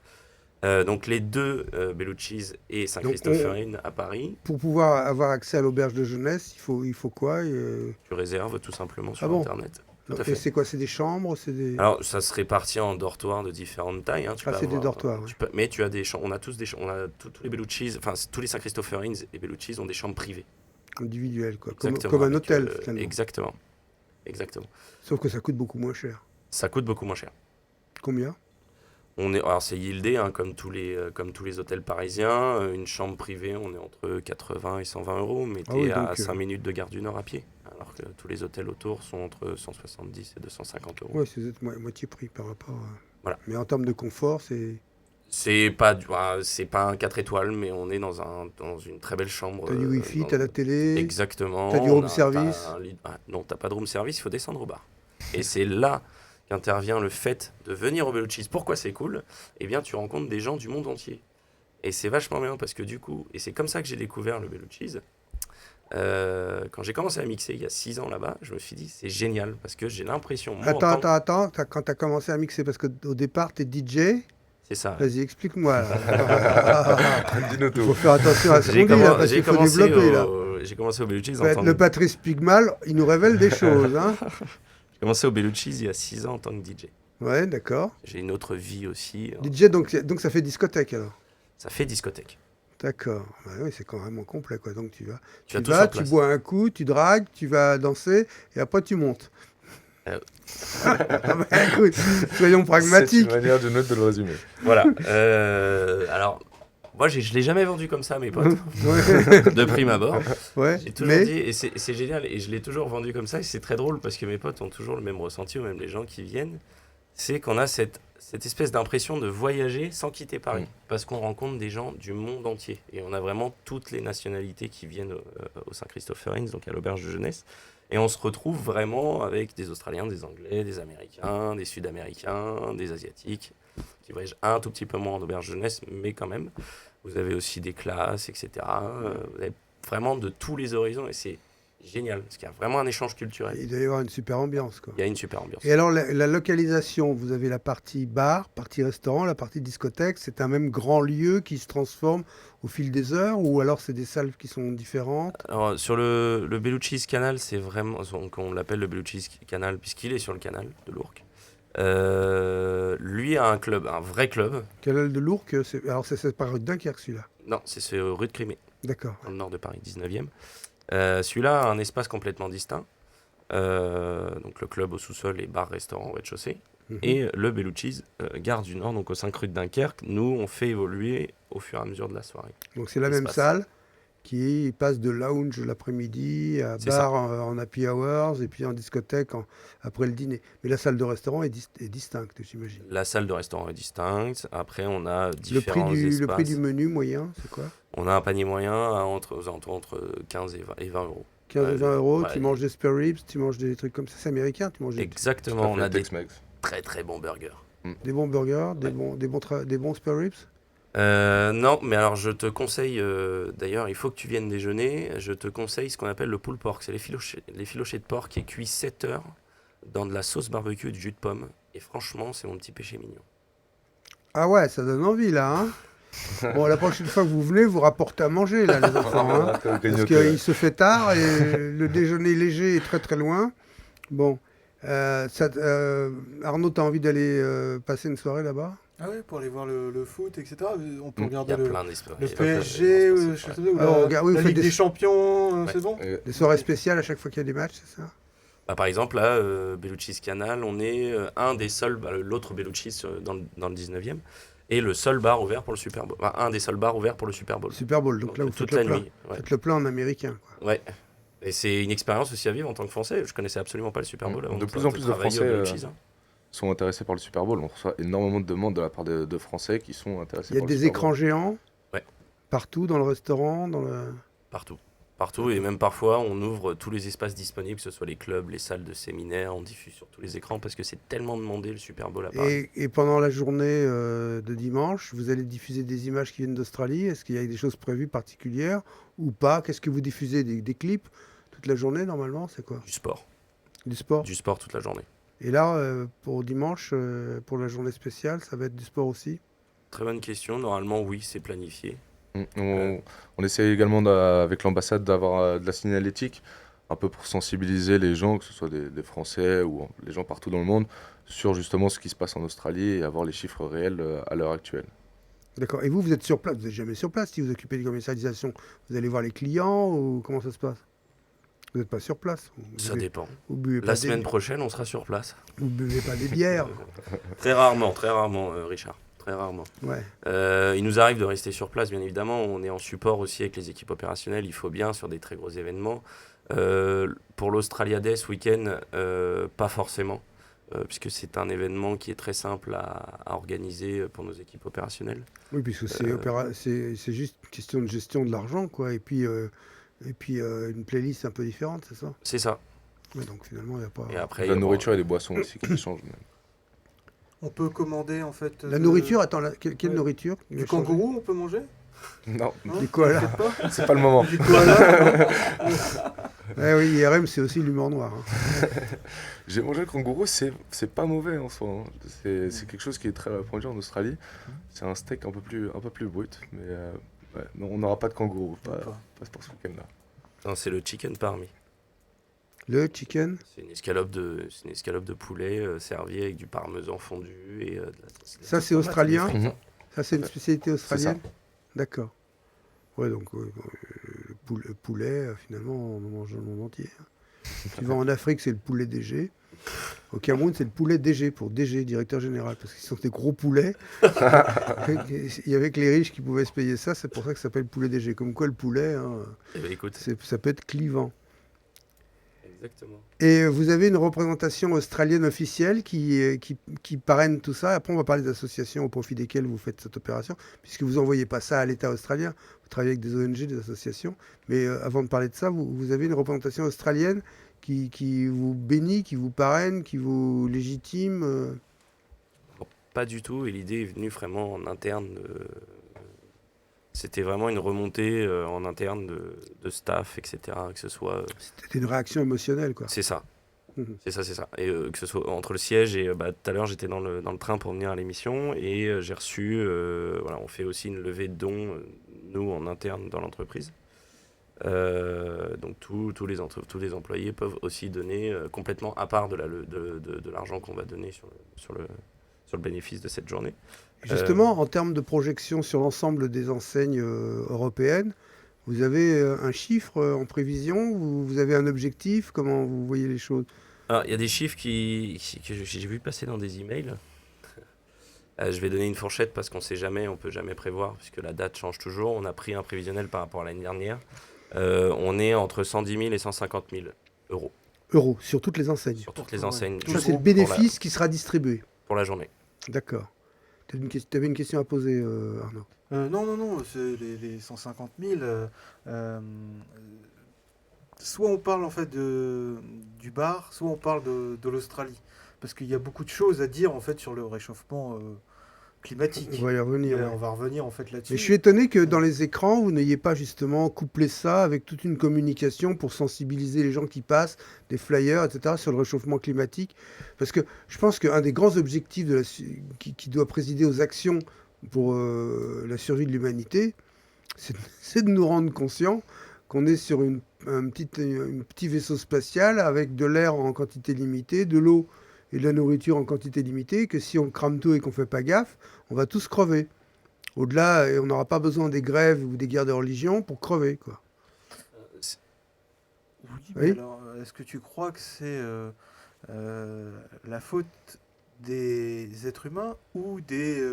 Donc les deux Bellucci's et Saint-Christopher Inn à Paris, Pour pouvoir avoir accès à l'auberge de jeunesse, il faut quoi tu réserves tout simplement sur bon Internet. Tout à Et fait. c'est quoi? C'est des chambres? C'est des... Alors ça se répartit en dortoirs de différentes tailles. Tu peux c'est des avoir- dortoirs, ouais. mais tu as des chambres. On a tous des chambres. On a tous les Bellucci's, enfin tous les Saint-Christopher Inns et Bellucci's ont des chambres privées. Individuelles, quoi. Exactement, Comme un avec, hôtel, finalement. Exactement. Sauf que ça coûte beaucoup moins cher. Ça coûte beaucoup moins cher. Combien? Alors c'est yieldé, hein, comme tous les hôtels parisiens. Une chambre privée, on est entre 80 et 120 euros, mais tu es oui, à donc, 5 minutes de Gare du Nord à pied. Alors que tous les hôtels autour sont entre 170 et 250 euros. Ouais, c'est moitié prix par rapport à... Voilà. Mais en termes de confort, c'est... C'est pas un 4 étoiles, mais on est dans une très belle chambre. T'as du wifi, dans- t'as la télé... Exactement. T'as du room service. Non, t'as pas de room service, il faut descendre au bar. Et c'est là qu'intervient le fait de venir au Bellucci's. Pourquoi c'est cool? Eh bien, tu rencontres des gens du monde entier. Et c'est vachement bien parce que du coup, et c'est comme ça que j'ai découvert le Bellucci's. Quand j'ai commencé à mixer il y a 6 ans là-bas, je me suis dit c'est génial parce que j'ai l'impression. moi, en tant- Attends, quand t'as commencé à mixer, parce qu'au départ, t'es DJ... C'est ça. Vas-y, explique-moi. Là. Dis-nous Il tout. faut faire attention à ce J'ai qu'on dit, là, commen- parce j'ai qu'il faut commencé développer, là. j'ai commencé au Bellucci's en tant Le Patrice Pigmal, il nous révèle des choses, hein. J'ai commencé au Bellucci's il y a 6 ans en tant que DJ. Ouais, d'accord. J'ai une autre vie aussi. DJ, donc ça fait discothèque, alors. Ça fait discothèque. D'accord. Bah oui, c'est quand même complet, quoi. Donc tu Tu as tout vas, sur tu place. bois un coup, tu dragues, tu vas danser, et après tu montes. Ah bah, écoute, soyons C'est pragmatiques. une manière d'une autre de le résumer. Voilà. Alors, moi, je l'ai jamais vendu comme ça à mes potes, Ouais, de prime abord. ouais. J'ai toujours Mais dit, et c'est génial, et je l'ai toujours vendu comme ça, et c'est très drôle parce que mes potes ont toujours le même ressenti, ou même les gens qui viennent, c'est qu'on a cette espèce d'impression de voyager sans quitter Paris, parce qu'on rencontre des gens du monde entier, et on a vraiment toutes les nationalités qui viennent au Saint-Christopher Inns, donc à l'auberge de jeunesse, et on se retrouve vraiment avec des Australiens, des Anglais, des Américains, des Sud-Américains, des Asiatiques, qui voyagent un tout petit peu moins en auberge de jeunesse, mais quand même. Vous avez aussi des classes, etc. Vous avez vraiment de tous les horizons, et c'est génial, parce qu'il y a vraiment un échange culturel. il doit y avoir une super ambiance, quoi. Il y a une super ambiance. Et alors, la localisation, vous avez la partie bar, partie restaurant, la partie discothèque, c'est un même grand lieu qui se transforme au fil des heures, ou alors c'est des salles qui sont différentes? Alors, sur le Bellucci's Canal, c'est vraiment, donc on l'appelle le Bellucci's Canal, puisqu'il est sur le canal de l'Ourcq. Lui a un club, un vrai club. Canal de l'Ourcq, alors c'est pas rue de Dunkerque, celui-là. Non, c'est rue de Crimée, D'accord. dans le nord de Paris, 19e. Celui-là a un espace complètement distinct. Donc le club au sous-sol et bar-restaurant au rez-de-chaussée. Mhm. Et le Bellucci's, gare du Nord, donc au 5 rue de Dunkerque, nous, on fait évoluer au fur et à mesure de la soirée. Donc c'est la même Espace. salle qui passe de lounge l'après-midi à C'est bar en happy hours et puis en discothèque après le dîner. Mais la salle de restaurant est distincte, j'imagine. La salle de restaurant est distincte. Après, on a Le prix, différents espaces. le prix du menu moyen, c'est quoi? On a un panier moyen aux alentours entre 15 et 20 euros. 15 et 20 euros, ouais. tu manges des spare ribs, tu manges des trucs comme ça, c'est américain, tu manges Exactement, on a des Tex-Mex. très très bons burgers. des bons burgers, Ouais. des bons spare ribs. Non, mais alors je te conseille, d'ailleurs, il faut que tu viennes déjeuner, je te conseille ce qu'on appelle le pulled pork. C'est les filochés de porc qui est cuit 7 heures dans de la sauce barbecue et du jus de pomme. Et franchement, c'est mon petit péché mignon. Ah ouais, ça donne envie là, hein. Bon, la prochaine fois que vous venez, vous rapportez à manger là, les enfants, hein. Parce qu'il se fait tard et le déjeuner léger est très très loin. Bon, Arnaud, tu as envie d'aller passer une soirée là-bas? Ah ouais, pour aller voir le foot, etc. On peut Il y regarder a le, plein d'espoirs. le Il y a plein PSG, d'espoirs, je c'est sais vrai. pas, ou Ah, on la, regarde- oui, vous la faites Ligue des Champions, Ouais. c'est bon? Des soirées spéciales à chaque fois qu'il y a des matchs, c'est ça? Bah, par exemple, là, Bellucci's Canal, on est un des seuls, l'autre Bellucci's dans le 19e, et le seul bar ouvert pour le Super Bowl. Enfin, un des seuls bars ouverts pour le Super Bowl. Super Bowl, donc là vous toute faites la le plein. nuit. Ouais. Faites le plein en américain, quoi. Ouais. Et c'est une expérience aussi à vivre en tant que Français. Je connaissais absolument pas le Super Bowl avant De plus en plus de travailler au Français, Bellucci's, hein. sont intéressés par le Super Bowl. On reçoit énormément de demandes de la part de Français qui sont intéressés Il y a par le des Super écrans Bowl. géants Ouais. partout dans le restaurant, dans le... Partout. Partout, et même parfois, on ouvre tous les espaces disponibles, que ce soit les clubs, les salles de séminaire, on diffuse sur tous les écrans parce que c'est tellement demandé le Super Bowl à Paris. Et pendant la journée de dimanche, vous allez diffuser des images qui viennent d'Australie. Est-ce qu'il y a des choses prévues particulières ou pas? Qu'est-ce que vous diffusez? Des clips toute la journée normalement? C'est quoi? Du sport. Du sport? Du sport toute la journée. Et là, pour dimanche, pour la journée spéciale, ça va être du sport aussi? Très bonne question. Normalement, oui, c'est planifié. On essaie également avec l'ambassade d'avoir de la signalétique, un peu pour sensibiliser les gens, que ce soit des Français ou les gens partout dans le monde, sur justement ce qui se passe en Australie et avoir les chiffres réels à l'heure actuelle. D'accord. Et vous êtes sur place? Vous n'êtes jamais sur place si vous occupez des commercialisations. Vous allez voir les clients ou comment ça se passe? Vous n'êtes pas sur place? Ça dépend. Vous buvez pas La des- semaine prochaine, on sera sur place. Vous buvez pas des bières? Très rarement, Richard. Très rarement. Ouais. Il nous arrive de rester sur place, bien évidemment. On est en support aussi avec les équipes opérationnelles. Il faut bien sur des très gros événements. Pour l'Australia Day ce week-end, pas forcément, puisque c'est un événement qui est très simple à organiser pour nos équipes opérationnelles. Oui, puisque c'est juste une question de gestion de l'argent, quoi. Et puis une playlist un peu différente, c'est ça? C'est ça. Ouais, donc finalement, il n'y a pas... Et après, La nourriture et des boissons aussi qui changent même. On peut commander en fait. La nourriture, attends, quelle Ouais. nourriture? Du kangourou, on peut manger? Non, Non, Des koalas. peut-être pas. c'est pas le moment. Du koala. Eh oui, IRM, c'est aussi l'humour noir, hein. J'ai mangé le kangourou, c'est pas mauvais en soi, hein. C'est quelque chose qui est très répandu en Australie. C'est un steak un peu plus brut, mais ouais, non, on n'aura pas de kangourou, pas pour ce week-end-là. non, c'est le chicken parmi. Le chicken? C'est une escalope de poulet servie avec du parmesan fondu et de la Ça, c'est tomate, australien? des frites, hein. Ça, c'est une spécialité australienne? ça. D'accord. Ouais, donc le poulet, finalement, on en mange dans le monde entier, hein. Tu vas en Afrique, c'est le poulet DG. Au Cameroun, c'est le poulet DG pour DG, directeur général, parce qu'ils sont des gros poulets. Il y avait que les riches qui pouvaient se payer ça, c'est pour ça que ça s'appelle poulet DG. Comme quoi, le poulet, hein, Eh ben, écoute, ça peut être clivant. exactement. Et vous avez une représentation australienne officielle qui parraine tout ça. Après, on va parler d'associations au profit desquelles vous faites cette opération, puisque vous n'envoyez pas ça à l'État australien. Vous travaillez avec des ONG, des associations. Mais avant de parler de ça, vous avez une représentation australienne qui vous bénit, qui vous parraine, qui vous légitime. Pas du tout, et l'idée est venue vraiment en interne. C'était vraiment une remontée en interne de staff, etc. Que ce soit. C'était une réaction émotionnelle, quoi. C'est ça. Mhm. C'est ça. Et que ce soit entre le siège et tout à l'heure, j'étais dans le train pour venir à l'émission et j'ai reçu. Voilà, on fait aussi une levée de dons, nous, en interne dans l'entreprise. Donc tous les employés peuvent aussi donner complètement à part de l'argent qu'on va donner sur le bénéfice de cette journée. Justement, en termes de projection sur l'ensemble des enseignes européennes, vous avez un chiffre en prévision? Vous avez un objectif? Comment vous voyez les choses? Alors, il y a des chiffres que j'ai vu passer dans des emails. Je vais donner une fourchette parce qu'on sait jamais, on peut jamais prévoir puisque la date change toujours. On a pris un prévisionnel par rapport à l'année dernière. On est entre 110 000 et 150 000 euros Euros, sur toutes les enseignes. sur toutes les enseignes Ça, c'est le bénéfice qui sera distribué. pour la journée. D'accord. Tu avais une question à poser, Arnaud? Non, c'est les 150 000. Soit on parle en fait du bar, soit on parle de l'Australie. Parce qu'il y a beaucoup de choses à dire en fait sur le réchauffement climatique. On va y revenir. Et, Ouais. on va revenir en fait là-dessus. Mais je suis étonné que dans les écrans, vous n'ayez pas justement couplé ça avec toute une communication pour sensibiliser les gens qui passent, des flyers, etc., sur le réchauffement climatique. Parce que je pense qu'un des grands objectifs qui doit présider aux actions pour la survie de l'humanité, c'est de nous rendre conscients qu'on est sur un petit vaisseau spatial avec de l'air en quantité limitée, de l'eau et de la nourriture en quantité limitée, que si on crame tout et qu'on fait pas gaffe, on va tous crever. Au-delà, et on n'aura pas besoin des grèves ou des guerres de religion pour crever, quoi. Oui, Oui. mais alors, est-ce que tu crois que c'est la faute des êtres humains ou des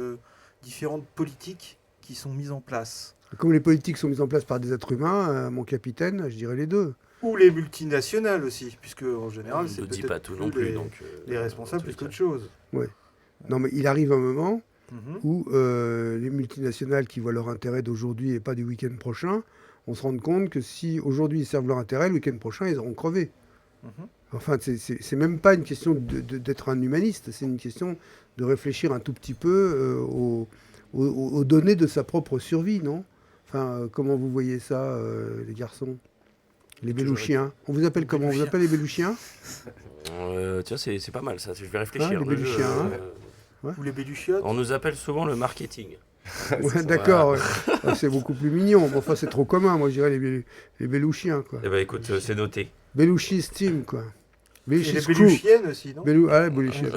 différentes politiques qui sont mises en place? Comme les politiques sont mises en place par des êtres humains, mon capitaine, je dirais les deux. Ou les multinationales aussi, puisque en général, On c'est ne dit peut-être pas tout non plus. les, Donc, les responsables dans tous plus les cas. qu'autre chose. Non, mais il arrive un moment Mhm. où les multinationales qui voient leur intérêt d'aujourd'hui et pas du week-end prochain, on se rend compte que si aujourd'hui ils servent leur intérêt, le week-end prochain, ils auront crevé. Mhm. Enfin, c'est même pas une question d'être un humaniste, c'est une question de réfléchir un tout petit peu aux données de sa propre survie, non? Enfin, comment vous voyez ça, les garçons? Les Belouchiens. On vous appelle Les comment? On vous Belouchiens. appelle les Belouchiens? Tiens, c'est pas mal ça. Je vais réfléchir. les Le jeu, Beluchiens, hein. Ou les Béluchiottes. on nous appelle souvent le marketing. Ouais, d'accord, ouais. Ah, c'est beaucoup plus mignon. Bon, enfin, c'est trop commun, moi je dirais les Belouchiens, quoi. Eh ben écoute, c'est noté. Belouchis Team, quoi. Et les Belouchis Crew. Béluchiennes aussi, non? Ah, les Belouchiens.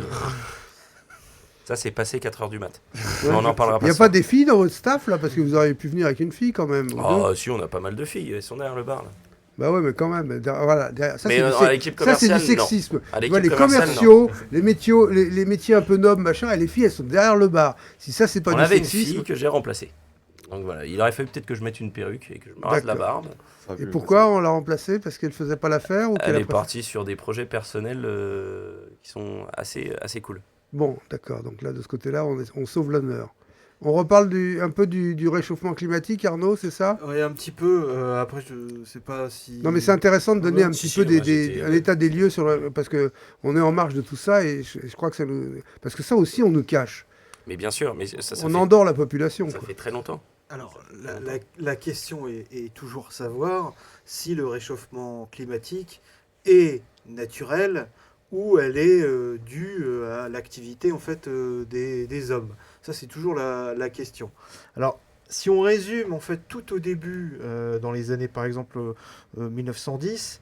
Ça, c'est passé 4h du mat. Ouais. Mais on en parlera Il pas. n'y a ce pas soir. des filles dans votre staff, là? Parce que vous auriez pu venir avec une fille, quand même. ou deux. Ah, si, on a pas mal de filles. Elles sont derrière le bar. Là. Bah ouais, mais quand même. Voilà. Ça, Mais c'est à l'équipe ça, c'est du commerciale, non. sexisme. À Tu vois, les l'équipe commerciale, commerciaux, les métiers un peu nobles, machin, et les filles, elles sont derrière le bar. Si ça, c'est pas On du avait une sexisme. fille que j'ai remplacée. Donc voilà, il aurait fallu peut-être que je mette une perruque et que je me rase la D'accord. barbe. Ça a Et vu, pourquoi on l'a remplacée? Parce qu'elle faisait pas l'affaire ou qu'elle Elle a est préféré- partie sur des projets personnels qui sont assez cool. Bon, d'accord. Donc là, de ce côté-là, on sauve l'honneur. On reparle un peu du réchauffement climatique, Arnaud, c'est ça? Oui, un petit peu. Après, je sais pas si. Non, mais c'est intéressant de donner un Si, petit si, peu on va jeter, un état des lieux parce que on est en marge de tout ça et je crois que parce que ça aussi on nous cache. Mais bien sûr, mais ça On fait, endort la population, ça quoi. fait très longtemps. Alors, la question est toujours savoir si le réchauffement climatique est naturel ou elle est due à l'activité en fait des hommes. Ça, c'est toujours la question. Alors, si on résume en fait tout au début, dans les années par exemple 1910,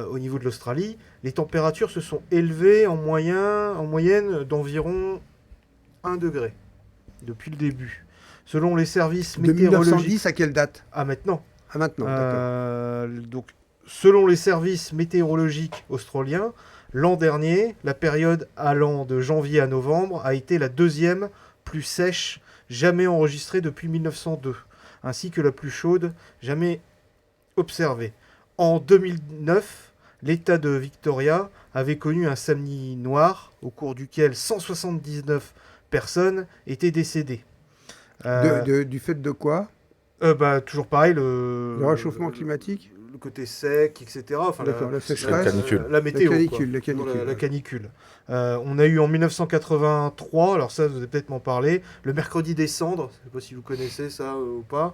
au niveau de l'Australie, les températures se sont élevées en moyenne d'environ 1 degré depuis le début. Selon les services De météorologiques. 1910 à quelle date? Ah, maintenant. Ah, maintenant, d'accord. Donc, selon les services météorologiques australiens, l'an dernier, la période allant de janvier à novembre a été la deuxième plus sèche jamais enregistrée depuis 1902, ainsi que la plus chaude jamais observée. En 2009, l'État de Victoria avait connu un samedi noir, au cours duquel 179 personnes étaient décédées. Du fait de quoi? Toujours pareil, Le réchauffement climatique? le côté sec, etc. Enfin, D'accord, la La sécheresse. canicule. La météo. La quoi. canicule, la canicule, La ouais. canicule. On a eu en 1983, alors ça, vous allez peut-être m'en parler, le mercredi des cendres, je ne sais pas si vous connaissez ça ou pas,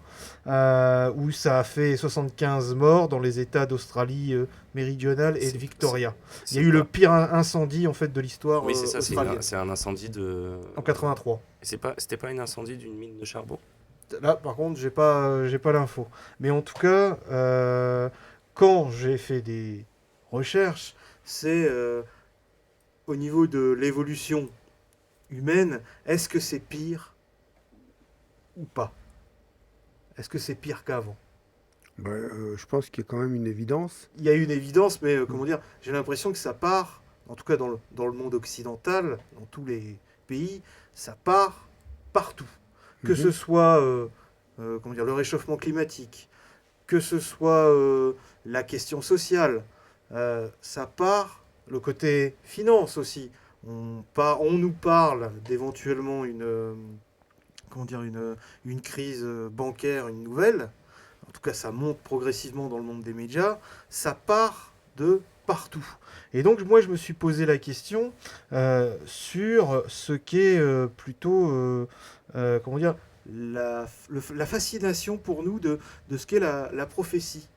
où ça a fait 75 morts dans les États d'Australie méridionale et de Victoria. Il y a eu le pire incendie en fait de l'histoire Oui, c'est ça, australienne. c'est un incendie de. En 83. C'était pas un incendie d'une mine de charbon? Là, par contre, j'ai pas l'info. Mais en tout cas, quand j'ai fait des recherches, c'est au niveau de l'évolution humaine, est-ce que c'est pire ou pas? Est-ce que c'est pire qu'avant? Je pense qu'il y a quand même une évidence. Il y a une évidence, mais comment dire, j'ai l'impression que ça part, en tout cas dans le monde occidental, dans tous les pays, ça part partout. Que Mhm. ce soit comment dire, le réchauffement climatique, que ce soit la question sociale, ça part, le côté finance aussi. On nous parle d'éventuellement une crise bancaire, une nouvelle. En tout cas, ça monte progressivement dans le monde des médias. Ça part de partout. Et donc, moi, je me suis posé la question sur ce qu'est plutôt, comment dire, la fascination pour nous de ce qu'est la prophétie.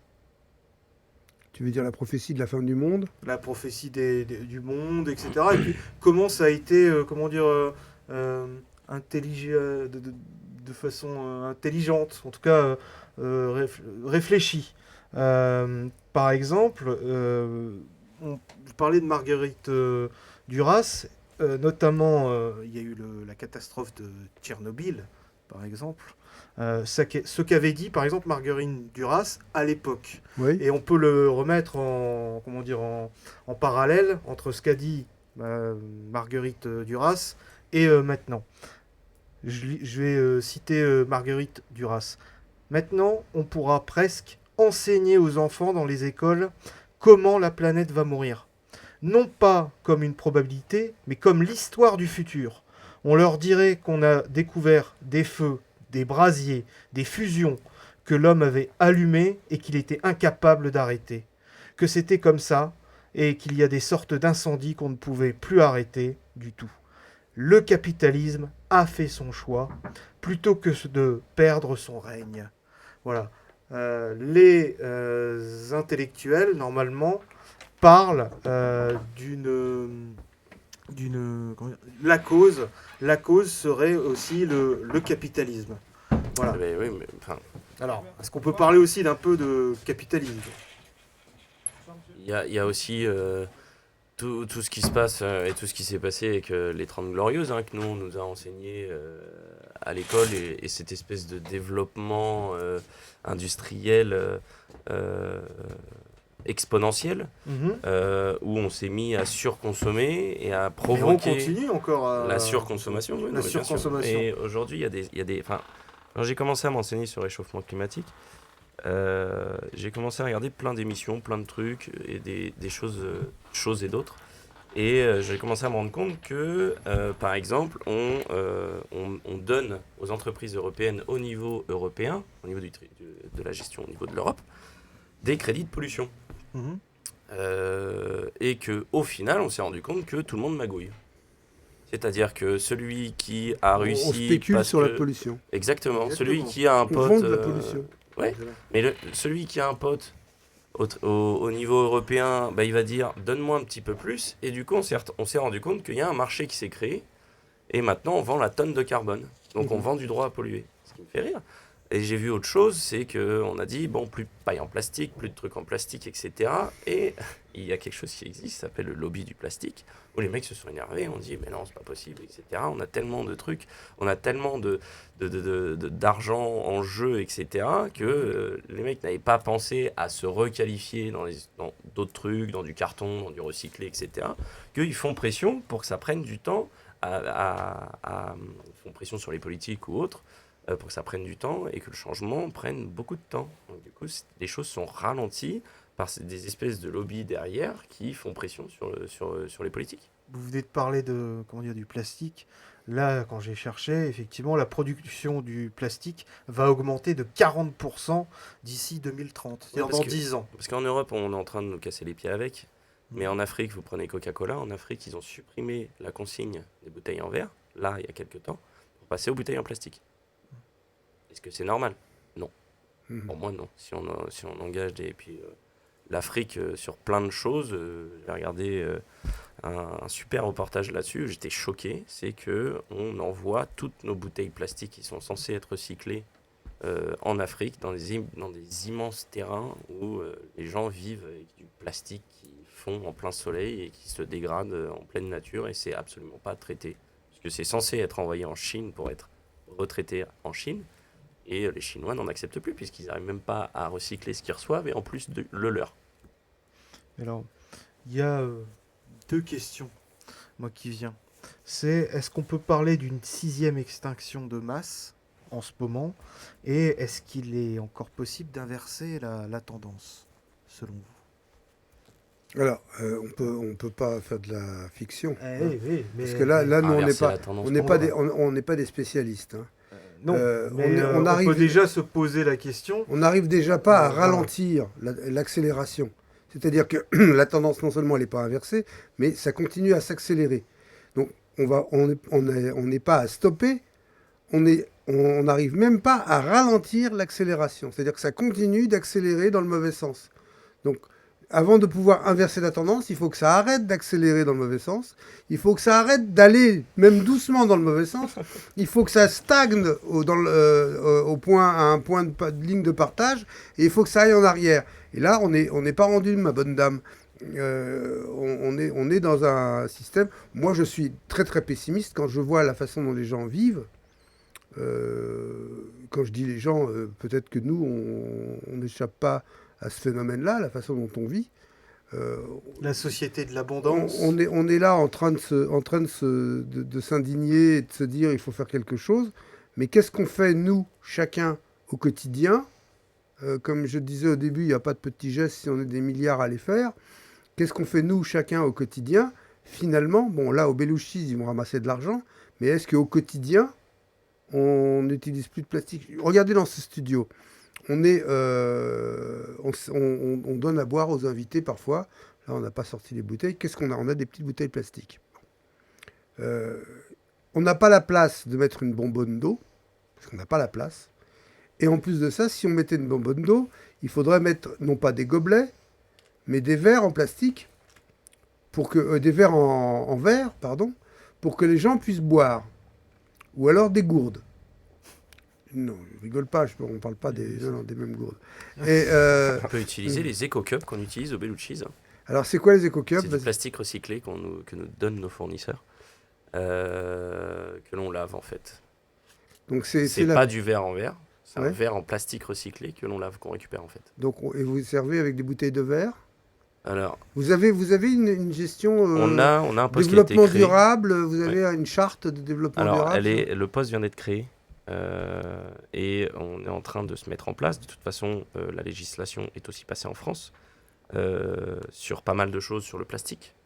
Tu veux dire la prophétie de la fin du monde? La prophétie du monde, etc. Et puis, comment ça a été, comment dire, de façon intelligente, en tout cas réfléchie. Par exemple, je parlais de Marguerite Duras, notamment il y a eu la catastrophe de Tchernobyl, par exemple. Ce qu'avait dit, par exemple, Marguerite Duras à l'époque. Oui. Et on peut le remettre en parallèle entre ce qu'a dit Marguerite Duras et maintenant. Je vais citer Marguerite Duras. Maintenant, on pourra presque enseigner aux enfants dans les écoles comment la planète va mourir. Non pas comme une probabilité, mais comme l'histoire du futur. On leur dirait qu'on a découvert des feux, des brasiers, des fusions que l'homme avait allumés et qu'il était incapable d'arrêter. Que c'était comme ça et qu'il y a des sortes d'incendies qu'on ne pouvait plus arrêter du tout. Le capitalisme a fait son choix plutôt que de perdre son règne. Voilà. Les intellectuels, normalement, parlent la cause serait aussi le capitalisme. Voilà. Mais oui, mais enfin, Alors, est-ce qu'on peut parler aussi d'un peu de capitalisme? il y a aussi tout ce qui se passe et tout ce qui s'est passé avec les 30 Glorieuses, hein, que nous, on nous a enseigné à l'école, et cette espèce de développement industriel exponentiel, Mhm. où on s'est mis à surconsommer et à Et on provoquer continue encore à... la surconsommation. Oui, non, La mais bien sûr. surconsommation. Et aujourd'hui, il y a des enfin, quand j'ai commencé à m'enseigner sur le réchauffement climatique, j'ai commencé à regarder plein d'émissions, plein de trucs, et des choses et d'autres. Et j'ai commencé à me rendre compte que, par exemple, on donne aux entreprises européennes au niveau européen, au niveau de la gestion au niveau de l'Europe, des crédits de pollution. Mhm. Et qu'au final, on s'est rendu compte que tout le monde magouille. C'est-à-dire que celui qui a On réussi... spécule parce sur la que- pollution. Exactement. Celui Exactement. qui a un On pote... vend de la pollution. Ouais, mais celui qui a un pote au niveau européen, bah, il va dire donne-moi un petit peu plus. Et du coup, on s'est rendu compte qu'il y a un marché qui s'est créé. Et maintenant, on vend la tonne de carbone. Donc, on vend du droit à polluer. Ce qui me fait rire. Et j'ai vu autre chose, c'est qu'on a dit, bon, plus de paille en plastique, plus de trucs en plastique, etc. Et il y a quelque chose qui existe, qui s'appelle le lobby du plastique, où les mecs se sont énervés, on dit, mais non, c'est pas possible, etc. On a tellement de trucs, on a tellement d'argent en jeu, etc., que les mecs n'avaient pas pensé à se requalifier dans d'autres trucs, dans du carton, dans du recyclé, etc., qu'ils font pression pour que ça prenne du temps ils font pression sur les politiques ou autres, pour que ça prenne du temps et que le changement prenne beaucoup de temps. Donc, du coup, les choses sont ralenties par des espèces de lobbies derrière qui font pression sur les politiques. Vous venez de parler du plastique. Là, quand j'ai cherché, effectivement, la production du plastique va augmenter de 40% d'ici 2030, c'est-à-dire parce dans que- 10 ans. Parce qu'en Europe, on est en train de nous casser les pieds avec. Mais en Afrique, vous prenez Coca-Cola, en Afrique, ils ont supprimé la consigne des bouteilles en verre, là, il y a quelques temps, pour passer aux bouteilles en plastique. Est-ce que c'est normal? Non. Mhm. Pour moi, non. Si on engage puis l'Afrique sur plein de choses, j'ai regardé un super reportage là-dessus, j'étais choqué, c'est que on envoie toutes nos bouteilles plastiques qui sont censées être recyclées en Afrique, dans des immenses terrains où les gens vivent avec du plastique qui fond en plein soleil et qui se dégrade en pleine nature, et c'est absolument pas traité. Parce que c'est censé être envoyé en Chine pour être retraité en Chine, et les Chinois n'en acceptent plus puisqu'ils n'arrivent même pas à recycler ce qu'ils reçoivent, et en plus le leur. Alors, il y a deux questions, moi, qui vient. C'est, est-ce qu'on peut parler d'une 6e extinction de masse en ce moment? Et est-ce qu'il est encore possible d'inverser la tendance, selon vous? Alors, on peut pas faire de la fiction. hein. Oui, Parce que là nous, on n'est Inverser pas, la tendance on n'est pour pas moi. on n'est pas des spécialistes. hein. Non, mais on on arrive- peut déjà se poser la question. On n'arrive déjà pas à Voilà. ralentir l'accélération. C'est-à-dire que la tendance, non seulement elle n'est pas inversée, mais ça continue à s'accélérer. Donc, on n'est pas à stopper, on n'arrive même pas à ralentir l'accélération. C'est-à-dire que ça continue d'accélérer dans le mauvais sens. Donc, Avant de pouvoir inverser la tendance, il faut que ça arrête d'accélérer dans le mauvais sens. Il faut que ça arrête d'aller même doucement dans le mauvais sens. Il faut que ça stagne au point, à un point de ligne de partage. Et il faut que ça aille en arrière. Et là, on n'est pas rendu, ma bonne dame. On est dans un système. Moi, je suis très très pessimiste quand je vois la façon dont les gens vivent. Quand je dis les gens, peut-être que nous, on n'échappe pas à ce phénomène-là, la façon dont on vit. La société de l'abondance. On est là en train de s'indigner et de se dire il faut faire quelque chose. Mais qu'est-ce qu'on fait, nous, chacun, au quotidien? Comme je disais au début, il n'y a pas de petits gestes si on est des milliards à les faire. Qu'est-ce qu'on fait, nous, chacun, au quotidien? Finalement, bon, là, au Belouchis, ils vont ramasser de l'argent. Mais est-ce qu'au quotidien, on n'utilise plus de plastique? Regardez dans ce studio. On donne à boire aux invités parfois. Là, on n'a pas sorti les bouteilles. Qu'est-ce qu'on a? On a des petites bouteilles plastiques. On n'a pas la place de mettre une bonbonne d'eau, parce qu'on n'a pas la place. Et en plus de ça, si on mettait une bonbonne d'eau, il faudrait mettre non pas des gobelets, mais des verres en plastique, des verres en verre, pardon, pour que les gens puissent boire. Ou alors des gourdes. Non, je rigole pas, on ne parle pas des mêmes gourdes. Et, On peut utiliser les éco-cups qu'on utilise au Belouchis. alors, c'est quoi les éco-cups? C'est du plastique recyclé que nous donnent nos fournisseurs, que l'on lave en fait. Donc, C'est pas du verre en verre, c'est Ouais. un verre en plastique recyclé que l'on lave, qu'on récupère en fait. Donc, et vous servez avec des bouteilles de verre? Alors, Vous avez une gestion on a un poste qui a été développement créé. durable? Vous avez une charte de développement Alors, durable? le poste vient d'être créé et on est en train de se mettre en place. De toute façon, la législation est aussi passée en France sur pas mal de choses sur le plastique.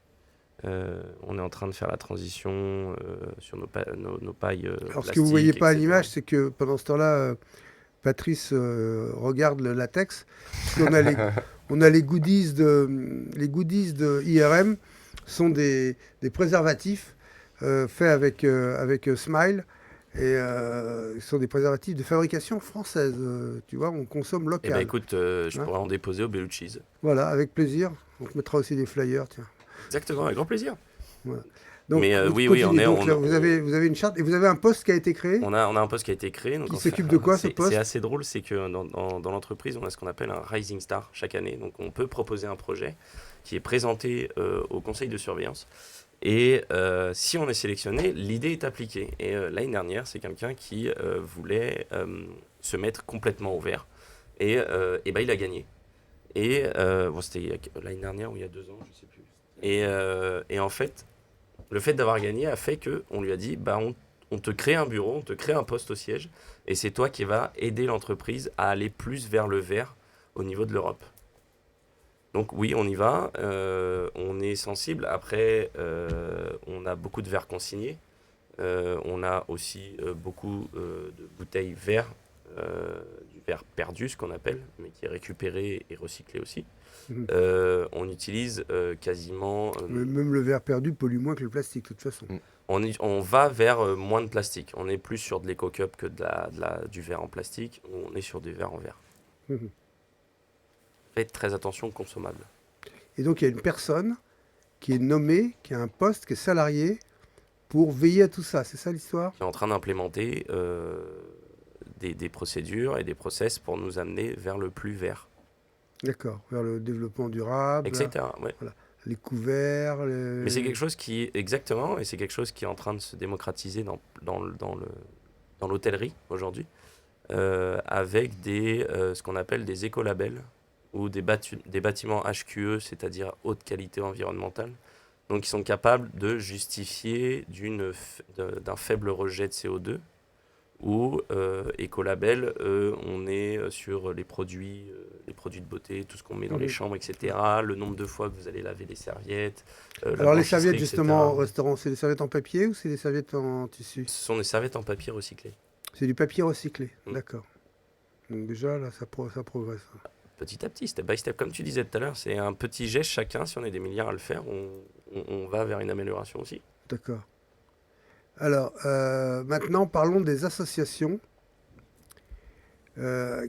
On est en train de faire la transition sur nos pailles Alors, ce que vous ne voyez pas à etc. l'image, c'est que pendant ce temps-là, Patrice regarde le latex. Parce qu'on a on a les goodies de IRM, sont des préservatifs faits avec Smile. Et ce sont des préservatifs de fabrication française. Tu vois, on consomme Eh local. ben écoute, je Hein pourrais en déposer au Belouchis. Voilà, avec plaisir. On te mettra aussi des flyers, tiens. Exactement, avec grand plaisir. Voilà. Donc, Mais oui, continuez. on est- Donc, là, on- vous avez une charte et vous avez un poste qui a été créé. On a un poste qui a été créé. Donc Qui en fait, s'occupe de quoi, ce poste? C'est assez drôle, c'est que dans l'entreprise, on a ce qu'on appelle un Rising Star chaque année. Donc on peut proposer un projet qui est présenté au conseil de surveillance. Et si on est sélectionné, l'idée est appliquée. Et l'année dernière, c'est quelqu'un qui voulait se mettre complètement au vert. Et ben, il a gagné. Et bon, c'était l'année dernière ou il y a 2 ans, je sais plus. Et en fait, le fait d'avoir gagné a fait qu'on lui a dit, bah, on te crée un bureau, on te crée un poste au siège, et c'est toi qui vas aider l'entreprise à aller plus vers le vert au niveau de l'Europe. Donc oui, on y va, on est sensible. Après, on a beaucoup de verres consignés, on a aussi beaucoup de bouteilles verre, du verre perdu, ce qu'on appelle, mais qui est récupéré et recyclé aussi. Mhm. On utilise quasiment... Mais même le verre perdu pollue moins que le plastique, de toute façon. On va vers moins de plastique. On est plus sur de l'éco-cup que du verre en plastique. On est sur du verre en verre. Mhm. Faites très attention aux consommables. Et donc, il y a une personne qui est nommée, qui a un poste, qui est salarié pour veiller à tout ça. C'est ça l'histoire? Qui est en train d'implémenter des procédures et des process pour nous amener vers le plus vert, D'accord. Vers le développement durable, etc. Ouais. les couverts. Mais c'est quelque chose qui, exactement, et c'est quelque chose qui est en train de se démocratiser dans l'hôtellerie aujourd'hui, avec ce qu'on appelle des écolabels ou des bâtiments HQE, c'est-à-dire haute qualité environnementale. Donc, ils sont capables de justifier d'un faible rejet de CO2. Ou écolabel, on est sur les produits de beauté, tout ce qu'on met dans les chambres, etc. Le nombre de fois que vous allez laver les serviettes. La Alors, les blanchisserie, serviettes, justement, au etc. restaurant, c'est des serviettes en papier ou c'est des serviettes en tissu? Ce sont des serviettes en papier recyclé. C'est du papier recyclé. Mm. D'accord. Donc, déjà, là, ça progresse. Petit à petit, step by step, comme tu disais tout à l'heure, c'est un petit geste chacun. Si on est des milliards à le faire, on va vers une amélioration aussi. D'accord. Alors, maintenant, parlons des associations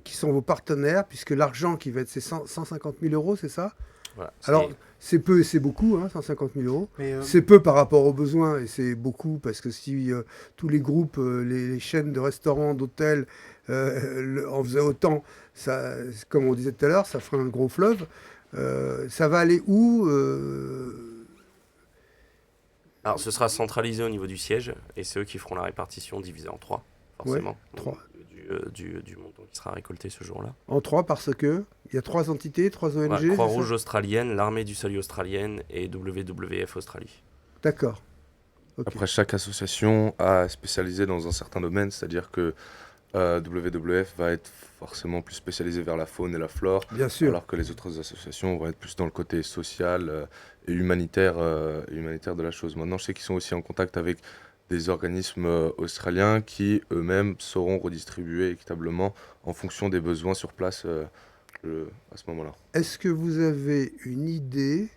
qui sont vos partenaires, puisque l'argent qui va être, c'est 150 000 euros, c'est ça? Voilà, Alors, c'est peu et c'est beaucoup, hein, 150 000 euros. Mais C'est peu par rapport aux besoins et c'est beaucoup parce que si tous les groupes, les chaînes de restaurants, d'hôtels en faisaient autant, ça, comme on disait tout à l'heure, ça ferait un gros fleuve. Ça va aller où alors, ce sera centralisé au niveau du siège, et c'est eux qui feront la répartition divisée en 3, forcément, trois. du montant qui sera récolté ce jour-là. En 3 parce que il y a 3 entités, 3 ONG. Voilà, c'est Croix-Rouge ça australienne, l'Armée du Salut australienne et WWF Australie. D'accord. Ok. Après, chaque association a spécialisé dans un certain domaine, c'est-à-dire que WWF va être forcément plus spécialisé vers la faune et la flore, Bien sûr. alors que les autres associations vont être plus dans le côté social et humanitaire de la chose. Maintenant, je sais qu'ils sont aussi en contact avec des organismes australiens qui eux-mêmes sauront redistribuer équitablement en fonction des besoins sur place à ce moment-là. Est-ce que vous avez une idée,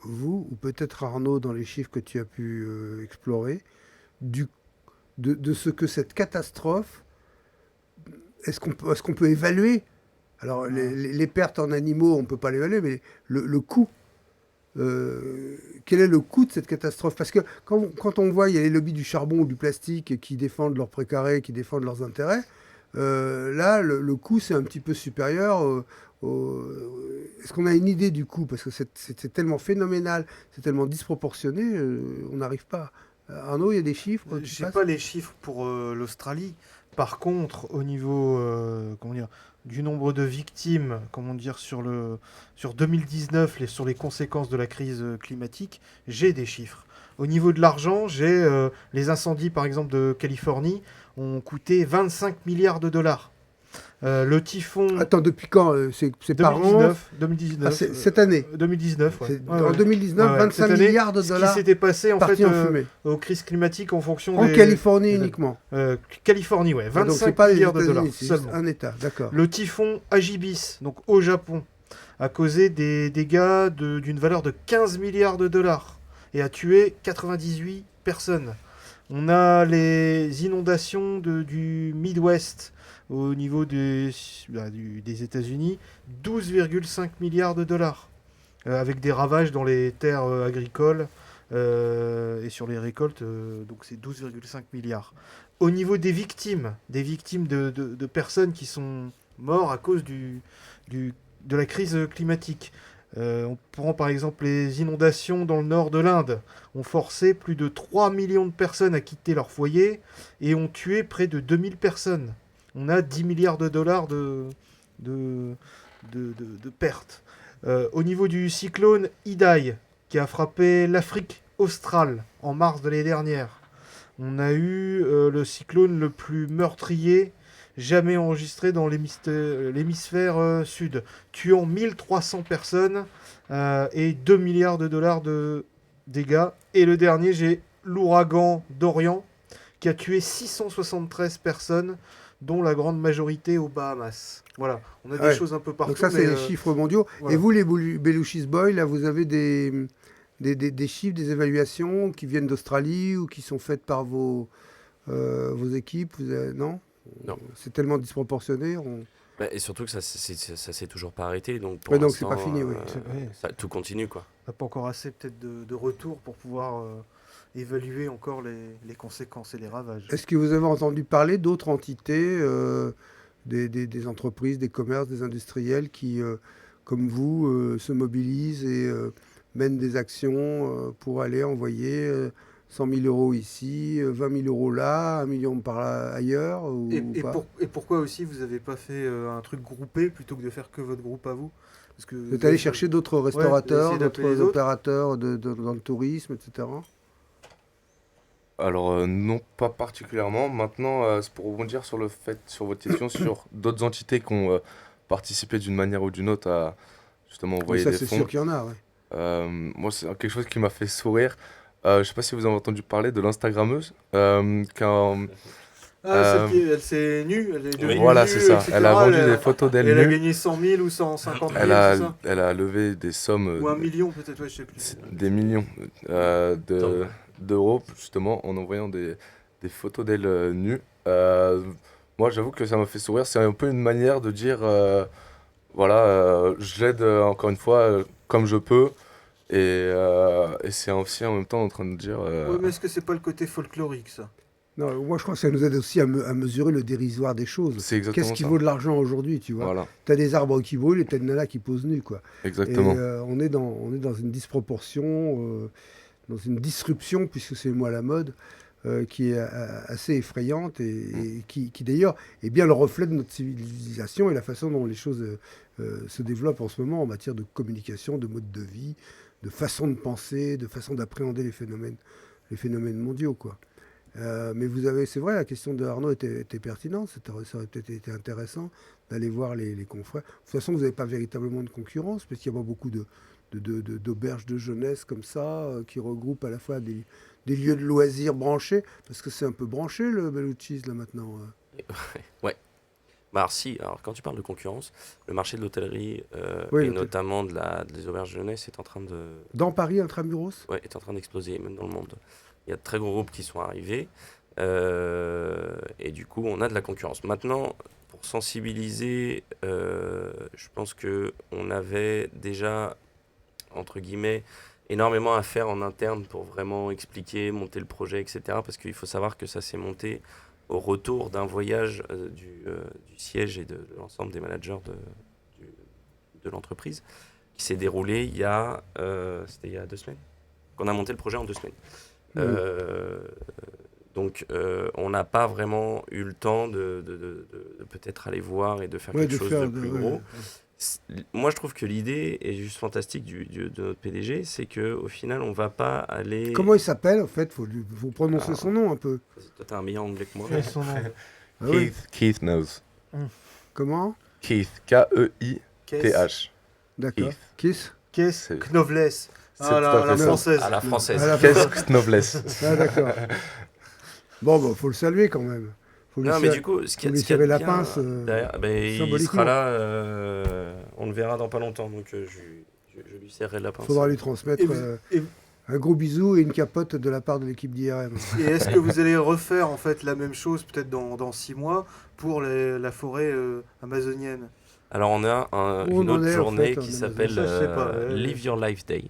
vous, ou peut-être Arnaud, dans les chiffres que tu as pu explorer, de ce que cette catastrophe, est-ce qu'on peut évaluer? Alors, les pertes en animaux, on ne peut pas l'évaluer, mais le coût. Quel est le coût de cette catastrophe? Parce que quand on voit, il y a les lobbies du charbon ou du plastique qui défendent leurs précarés, qui défendent leurs intérêts, là, le coût, c'est un petit peu supérieur. Est-ce qu'on a une idée du coût? Parce que c'est tellement phénoménal, c'est tellement disproportionné, on n'arrive pas. Arnaud, il y a des chiffres qui je sais passent pas les chiffres pour l'Australie. Par contre, au niveau comment dire, du nombre de victimes, comment dire, sur 2019, sur les conséquences de la crise climatique, j'ai des chiffres. Au niveau de l'argent, j'ai les incendies, par exemple, de Californie, ont coûté 25 milliards de dollars. Le typhon... Attends, depuis quand? C'est par an? 2019. Ah, cette année. 2019, ouais. En 2019, Ouais, 25 cette année, milliards de Ce dollars qui s'était passé, en fait, partis en fumée. aux crises climatiques en fonction En des... Californie des- uniquement. Californie, ouais. Donc c'est 25 pas les milliards de dollars États-Unis, c'est juste seulement. un État, d'accord. Le typhon Agibis, donc au Japon, a causé des dégâts d'une valeur de 15 milliards de dollars et a tué 98 personnes. On a les inondations du Midwest au niveau des États-Unis, 12,5 milliards de dollars, avec des ravages dans les terres agricoles et sur les récoltes, donc c'est 12,5 milliards. Au niveau des victimes de personnes qui sont mortes à cause de la crise climatique. On prend par exemple les inondations dans le nord de l'Inde, ont forcé plus de 3 millions de personnes à quitter leur foyer et ont tué près de 2000 personnes. On a 10 milliards de dollars de pertes. Au niveau du cyclone Idai, qui a frappé l'Afrique australe en mars de l'année dernière, on a eu le cyclone le plus meurtrier jamais enregistré dans l'hémisphère sud, tuant 1300 personnes et 2 milliards de dollars de dégâts. Et le dernier, j'ai l'ouragan Dorian, qui a tué 673 personnes, dont la grande majorité aux Bahamas. Voilà, on a des Ouais. choses un peu partout. Donc ça, c'est mais, les chiffres mondiaux. voilà. Et vous, les Belushis Boys, là, vous avez des chiffres, des évaluations qui viennent d'Australie ou qui sont faites par vos équipes? Non? Non. C'est tellement disproportionné. Bah, et surtout que ça s'est toujours pas arrêté, donc pour Ouais, donc c'est l'instant, pas fini, oui. tout continue, quoi. On n'a pas encore assez peut-être de retours pour pouvoir évaluer encore les conséquences et les ravages. Est-ce que vous avez entendu parler d'autres entités, des entreprises, des commerces, des industriels qui, comme vous, se mobilisent et mènent des actions pour aller envoyer 100 000 euros ici, 20 000 euros là, 1 million par là ailleurs ou pas? Et pourquoi aussi vous n'avez pas fait un truc groupé plutôt que de faire que votre groupe à vous? Parce que Vous êtes allé chercher d'autres restaurateurs, essayer d'appeler d'autres les autres. opérateurs dans le tourisme, etc. Alors non, pas particulièrement. Maintenant, c'est pour rebondir sur votre question sur d'autres entités qui ont participé d'une manière ou d'une autre à justement Oui, envoyer ça, des c'est fonds. sûr qu'il y en a, ouais. Moi, c'est quelque chose qui m'a fait sourire. Je sais pas si vous avez entendu parler de l'Instagrammeuse. Celle elle s'est nue, elle est devenue Voilà, nue, c'est ça. etc. Elle a vendu des photos Et d'elle elle a nue. gagné 100 000 ou 150 000, Elle c'est ça? a levé des sommes, Ou 1 million peut-être, ouais, je sais plus. des millions d'euros, justement, en envoyant des photos d'elle nue. Moi, j'avoue que ça m'a fait sourire. C'est un peu une manière de dire, voilà, je l'aide encore une fois comme je peux. Et c'est aussi en même temps en train de dire. Oui, mais est-ce que c'est pas le côté folklorique, ça? Non, moi je crois que ça nous aide aussi à mesurer le dérisoire des choses. C'est exactement Qu'est-ce qui ça. vaut de l'argent aujourd'hui, tu vois? Voilà, T'as des arbres qui brûlent et t'as des nanas qui posent nues, quoi. exactement. Et on est dans une disproportion, dans une disruption, puisque c'est le mot à la mode, qui est assez effrayante et qui d'ailleurs est bien le reflet de notre civilisation et la façon dont les choses se développent en ce moment en matière de communication, de mode de vie, de façon de penser, de façon d'appréhender les phénomènes mondiaux, quoi. Mais c'est vrai, la question de Arnaud était pertinente. Ça aurait peut-être été intéressant d'aller voir les confrères. De toute façon, vous n'avez pas véritablement de concurrence, parce qu'il n'y a pas beaucoup d'auberges de jeunesse comme ça, qui regroupent à la fois des lieux de loisirs branchés, parce que c'est un peu branché le Bellucci's là maintenant. Ouais. Bah alors si, alors quand tu parles de concurrence, le marché de l'hôtellerie Oui, et l'hôtel- notamment des auberges de jeunesse est en train Dans Paris, intramuros? est en train d'exploser, même dans le monde. Il y a de très gros groupes qui sont arrivés et du coup on a de la concurrence. Maintenant, pour sensibiliser, je pense que on avait déjà entre guillemets énormément à faire en interne pour vraiment expliquer, monter le projet, etc. Parce qu'il faut savoir que ça s'est monté au retour d'un voyage du siège et de l'ensemble des managers de l'entreprise qui s'est déroulé c'était il y a 2 semaines qu'on a monté le projet en 2 semaines. Oui. Donc on n'a pas vraiment eu le temps de peut-être aller voir et de faire Ouais, quelque chose de plus ouais, gros. ouais. Moi, je trouve que l'idée est juste fantastique de notre PDG, c'est qu'au final, on va pas aller... Comment il s'appelle, en fait? Faut prononcer Ah. son nom un peu. Toi, t'as un meilleur anglais que moi. Quel est son nom? Ah oui. Keith knows. Comment? Keith, K-E-I-T-H. Qu'est-ce D'accord. Kiss? Qu'est-ce C'est- Knoveless? c'est Ah, tout à la fait ça. française. À la française. À la Qu'est-ce que Noblesse? Ah, d'accord. Bon, bah, faut le saluer quand même. Faut lui Non, mais ser- du coup, ce qui faut lui ce qu'il y a serrer de la bien pince, derrière, il symboliquement. sera là, on le verra dans pas longtemps, donc je lui serrerai la pince. Faudra lui transmettre Et, vous- et- un gros bisou et une capote de la part de l'équipe d'IRM. et est-ce que vous allez refaire en fait la même chose peut-être dans 6 mois pour la forêt amazonienne? Alors, on a Où une on en autre est, en journée fait, qui en s'appelle Amazon? Ça, je sais pas, Live Your Life Day.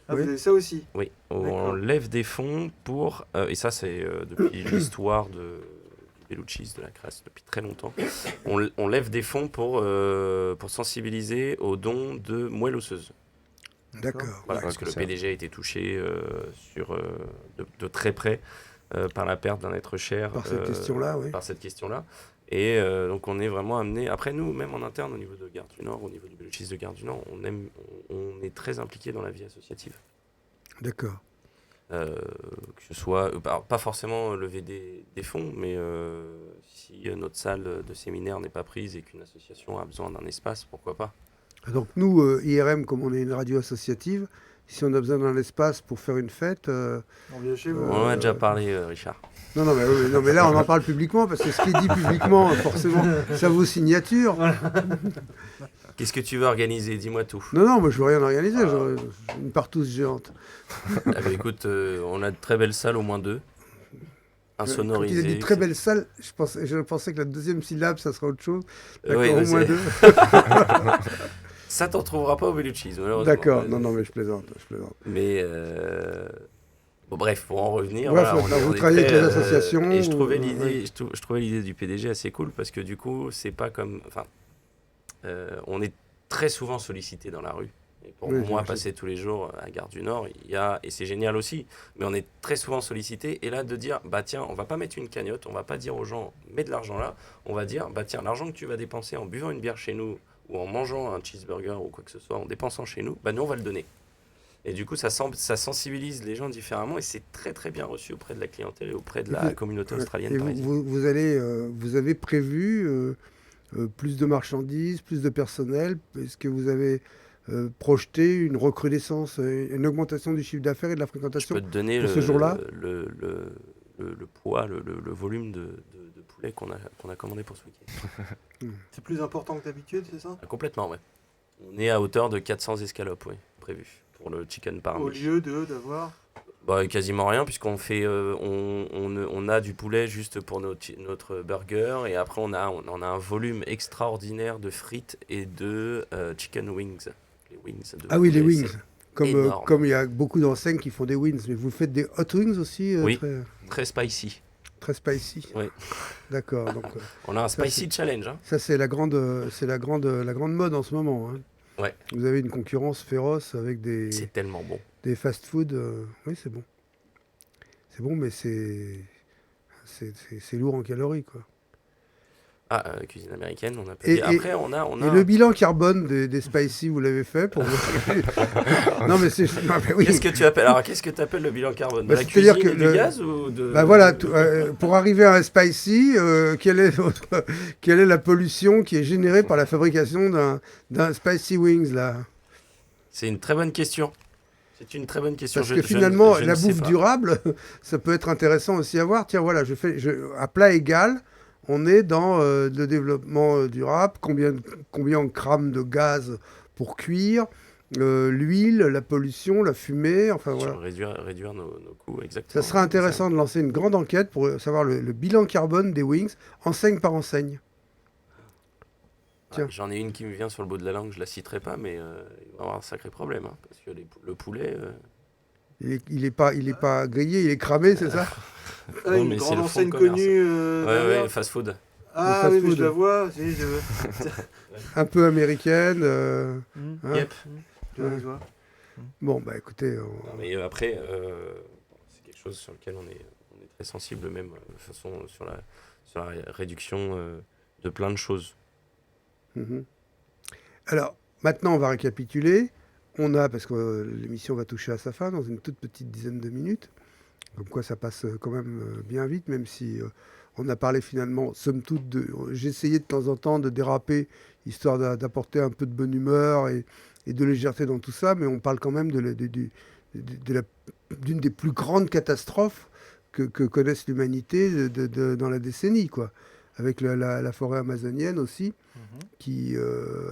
Ah, Oui. vous avez ça aussi? Oui, où on D'accord. lève des fonds pour, et ça c'est depuis l'histoire du Bellucci's, de la création, depuis très longtemps, on lève des fonds pour sensibiliser aux dons de moelle osseuse. D'accord. Voilà, Ouais, parce que le c'est ça. PDG a été touché de très près par la perte d'un être cher. Par cette question-là, oui. Par cette question-là. Et donc on est vraiment amené. Après nous, même en interne, au niveau de Gare du Nord, au niveau du Bellucci's de Gare du Nord, on est très impliqué dans la vie associative. D'accord. Que ce soit, pas forcément lever des fonds, mais si notre salle de séminaire n'est pas prise et qu'une association a besoin d'un espace, pourquoi pas. Donc nous, IRM, comme on est une radio associative, si on a besoin d'un espace pour faire une fête... On vient chez vous. On en a déjà parlé, Richard. Non, non, mais là, on en parle publiquement, parce que ce qui est dit publiquement, forcément, ça vaut signature. Qu'est-ce que tu veux organiser? Dis-moi tout. Non, non, moi, je veux rien organiser. J'aurais une partouze géante. Ah bah, écoute, on a de très belles salles, au moins 2. Quand il Insonorisées. a dit très belle salle, je pensais que la deuxième syllabe, ça serait autre chose. D'accord, Oui, au mais moins c'est- 2. Ça, t'en trouveras pas au Bellucci's, malheureusement. D'accord, non, mais je plaisante. Mais bon, bref, pour en revenir, Ouais, voilà, vous travaillez très, avec les associations, et je trouvais ouais. l'idée, je trouvais l'idée du PDG assez cool parce que du coup, c'est pas comme, enfin, on est très souvent sollicité dans la rue. Et pour Oui, moi, j'imagine. passer tous les jours à Gare du Nord, il y a, et c'est génial aussi, mais on est très souvent sollicité. Et là, de dire, bah tiens, on va pas mettre une cagnotte, on va pas dire aux gens, mets de l'argent là, on va dire, bah tiens, l'argent que tu vas dépenser en buvant une bière chez nous ou en mangeant un cheeseburger ou quoi que ce soit, en dépensant chez nous, bah nous, on va le donner. Et du coup, ça sensibilise les gens différemment et c'est très très bien reçu auprès de la clientèle et auprès de la communauté australienne Et parisienne. vous avez prévu plus de marchandises, plus de personnel? Est-ce que vous avez projeté une recrudescence, une augmentation du chiffre d'affaires et de la Je fréquentation peux te donner pour ce jour-là le poids, le volume de poulet qu'on a commandé pour ce week-end. C'est plus important que d'habitude, c'est ça? Ah, complètement, ouais. On est à hauteur de 400 escalopes, oui, prévues pour le chicken Au parmi. lieu d'avoir... Bah, quasiment rien, puisqu'on fait, on a du poulet juste pour notre burger, et après on a un volume extraordinaire de frites et de chicken wings. Les wings de Ah oui, les poulet, wings. c'est énorme. Comme il y a beaucoup d'enseignes qui font des wings, mais vous faites des hot wings aussi, Oui. très, Très spicy. très spicy. Oui. D'accord. Donc, On a un Ça, spicy challenge. Hein. ça c'est la grande mode en ce moment, hein. Ouais. Vous avez une concurrence féroce avec C'est tellement bon. des fast-food. Oui, c'est bon. C'est bon, mais c'est lourd en calories, quoi. Ah, cuisine américaine, on a pas Et- dit. Après, on Et a le bilan carbone des spicy, vous l'avez fait pour Non, mais c'est. Non, mais oui. Qu'est-ce que tu appelles? Alors, qu'est-ce que tu appelles le bilan carbone? De Bah, la c'est-à-dire cuisine que et du gaz ou de... Bah voilà, pour arriver à un spicy, quelle est la pollution qui est générée par la fabrication d'un spicy wings là? C'est une très bonne question. C'est une très bonne question. Parce que finalement, je la ne sais bouffe pas. durable, ça peut être intéressant aussi à voir. Tiens, voilà, à plat égal, on est dans le développement durable. Combien on crame de gaz pour cuire, l'huile, la pollution, la fumée, enfin voilà. Sur réduire nos coûts, Ça exactement. serait intéressant de lancer une grande enquête pour savoir le bilan carbone des wings, enseigne par enseigne. Tiens. J'en ai une qui me vient sur le bout de la langue, je la citerai pas, mais il va y avoir un sacré problème. Hein, parce que le poulet. Il est pas grillé, il est cramé, c'est ça? Ah, Non, une mais c'est grande le fond de enseigne commerce. connue. Ouais, fast food. Ah Le oui, mais fast-food. je la vois. Si, Un peu américaine. Hein. Yep. je vois. Bon, bah écoutez, Non, mais après, c'est quelque chose sur lequel on est très sensible, même de façon sur la réduction de plein de choses. mhm. Alors, maintenant, on va récapituler. Parce que l'émission va toucher à sa fin dans une toute petite dizaine de minutes. Comme quoi, ça passe quand même bien vite, même si on a parlé finalement, somme toute, j'essayais de temps en temps de déraper, histoire d'apporter un peu de bonne humeur et de légèreté dans tout ça, mais on parle quand même d'une des plus grandes catastrophes que connaisse l'humanité dans la décennie, quoi. Avec la forêt amazonienne aussi, qui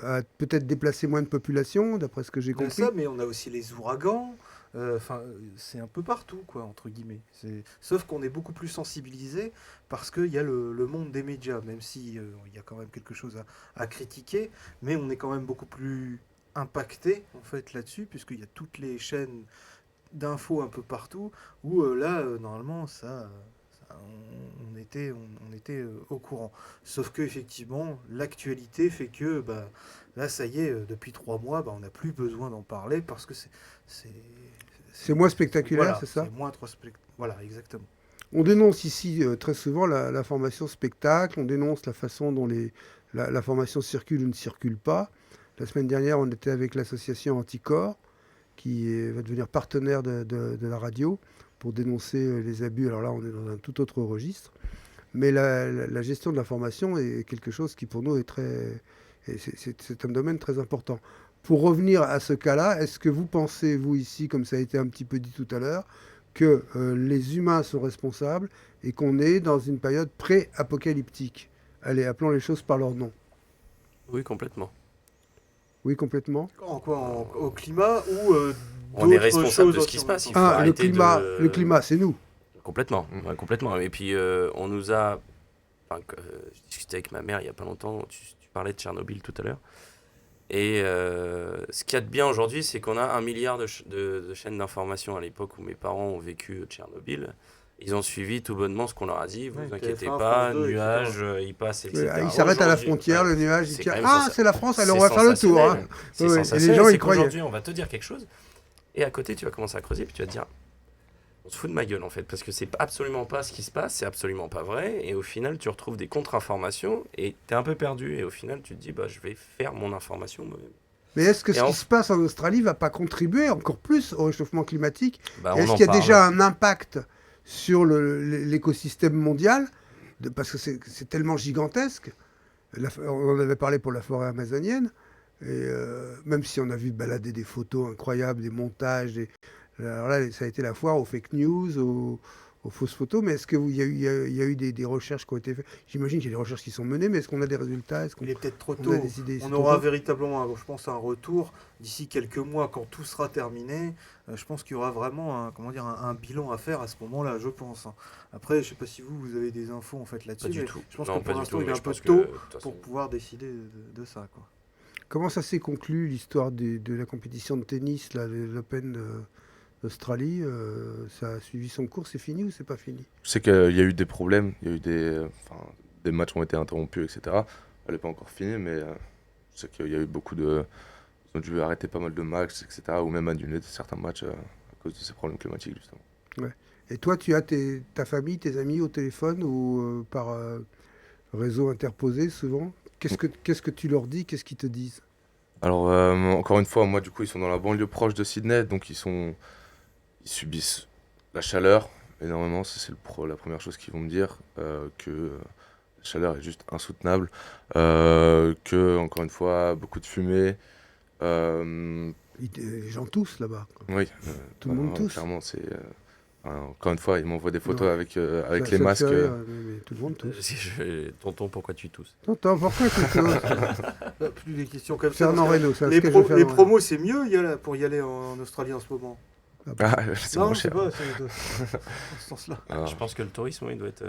a peut-être déplacé moins de population, d'après ce que j'ai Il y a compris. ça, mais on a aussi les ouragans. Enfin, c'est un peu partout, quoi, entre guillemets. Sauf qu'on est beaucoup plus sensibilisé parce qu'il y a le monde des médias, même si il y a quand même quelque chose à critiquer, mais on est quand même beaucoup plus impacté en fait là-dessus, puisqu'il y a toutes les chaînes d'infos un peu partout où normalement on était au courant. Sauf que effectivement, l'actualité fait que là, ça y est, depuis 3 mois, on n'a plus besoin d'en parler parce que C'est moins spectaculaire, voilà, c'est ça? moins trop Voilà, exactement. On dénonce ici très souvent l'information spectacle, on dénonce la façon dont l'information circule ou ne circule pas. La semaine dernière, on était avec l'association Anticorps, qui va devenir partenaire de la radio pour dénoncer les abus. Alors là, on est dans un tout autre registre. Mais la gestion de l'information est quelque chose qui, pour nous, c'est un domaine très important. Pour revenir à ce cas-là, est-ce que vous pensez, vous ici, comme ça a été un petit peu dit tout à l'heure, que les humains sont responsables et qu'on est dans une période pré-apocalyptique? Allez, appelons les choses par leur nom. Oui, complètement. Oui, complètement. En quoi? Au climat ou On est d'autres responsable choses de ce qui se passe. Il faut Ah, le arrêter climat, c'est nous. Complètement, Mhm. ouais, complètement. Et puis, on nous a... je discutais avec ma mère il n'y a pas longtemps, tu parlais de Tchernobyl tout à l'heure. Et ce qu'il y a de bien aujourd'hui, c'est qu'on a 1 milliard de chaînes d'information. À l'époque où mes parents ont vécu Tchernobyl, ils ont suivi tout bonnement ce qu'on leur a dit. Vous Ouais, inquiétez TF1, pas, France 2, nuage, il passe, etc. Il s'arrête à la Aujourd'hui, frontière, ouais, le nuage, il c'est tient. quand même Ah, c'est la France, alors on c'est va faire le tour. Hein. sensationnel. C'est Ouais, et les sensationnel, gens, c'est ils croyaient. qu'aujourd'hui, on va te dire quelque chose, et à côté, tu vas commencer à creuser, puis tu vas te dire, on se fout de ma gueule en fait, parce que c'est absolument pas ce qui se passe, c'est absolument pas vrai, et au final, tu retrouves des contre-informations, et t'es un peu perdu, et au final, tu te dis, je vais faire mon information moi-même. Mais est-ce que Et ce qui se passe en Australie va pas contribuer encore plus au réchauffement climatique? On Est-ce en qu'il y a parle. déjà un impact sur l'écosystème mondial? Parce que c'est tellement gigantesque. On en avait parlé pour la forêt amazonienne. Et même si on a vu balader des photos incroyables, des montages, alors là, ça a été la foire aux fake news, aux fausses photos. Mais est-ce qu'il y a eu, il y a eu des recherches qui ont été faites? J'imagine qu'il y a des recherches qui sont menées, mais est-ce qu'on a des résultats? Est-ce qu'on Il est peut-être trop on tôt. a des idées? On C'est aura trop tôt véritablement, je pense, un retour d'ici quelques mois quand tout sera terminé. Je pense qu'il y aura vraiment un bilan à faire à ce moment-là, je pense, hein. Après, je ne sais pas si vous avez des infos en fait là-dessus. Pas du Mais tout. je pense Non, que pas pour du l'instant, tout, il est mais un je peu pense que, tôt de toute façon, pour pouvoir décider de ça, quoi. Comment ça s'est conclu l'histoire de la compétition de tennis, là, de l'Open d'Australie? Ça a suivi son cours, c'est fini ou c'est pas fini? Je sais qu'il y a eu des problèmes, il y a eu des matchs ont été interrompus, etc. Elle n'est pas encore finie, mais je sais qu'il y a eu beaucoup de. Ils ont dû arrêter pas mal de matchs, etc. Ou même annuler certains matchs à cause de ces problèmes climatiques, justement. Et toi, tu as ta famille, tes amis au téléphone ou par réseau interposé souvent? Qu'est-ce que tu leur dis? Qu'est-ce qu'ils te disent? Alors, encore une fois, moi, du coup, ils sont dans la banlieue proche de Sydney, donc ils subissent la chaleur énormément. Ça, c'est la première chose qu'ils vont me dire, que la chaleur est juste insoutenable, que, encore une fois, beaucoup de fumée. Les gens toussent là-bas, quoi. Oui, Tout le monde tousse. clairement, encore une fois, ils m'envoient des photos Non. avec Ça- les ça te fait masques. rire, mais tout le monde tousse. Tonton, pourquoi tu tousses? Tonton, pourquoi tu tousses? Plus des questions comme ça. Fernand parce que Reynaud, c'est un Les, sketch de les Fernand promos, c'est mieux pour y aller en Australie en ce moment. Reynaud. Ah, Ah, c'est Non, moins je sais cher. pas, c'est dans ce sens-là. Ah. Je pense que le tourisme, il doit être.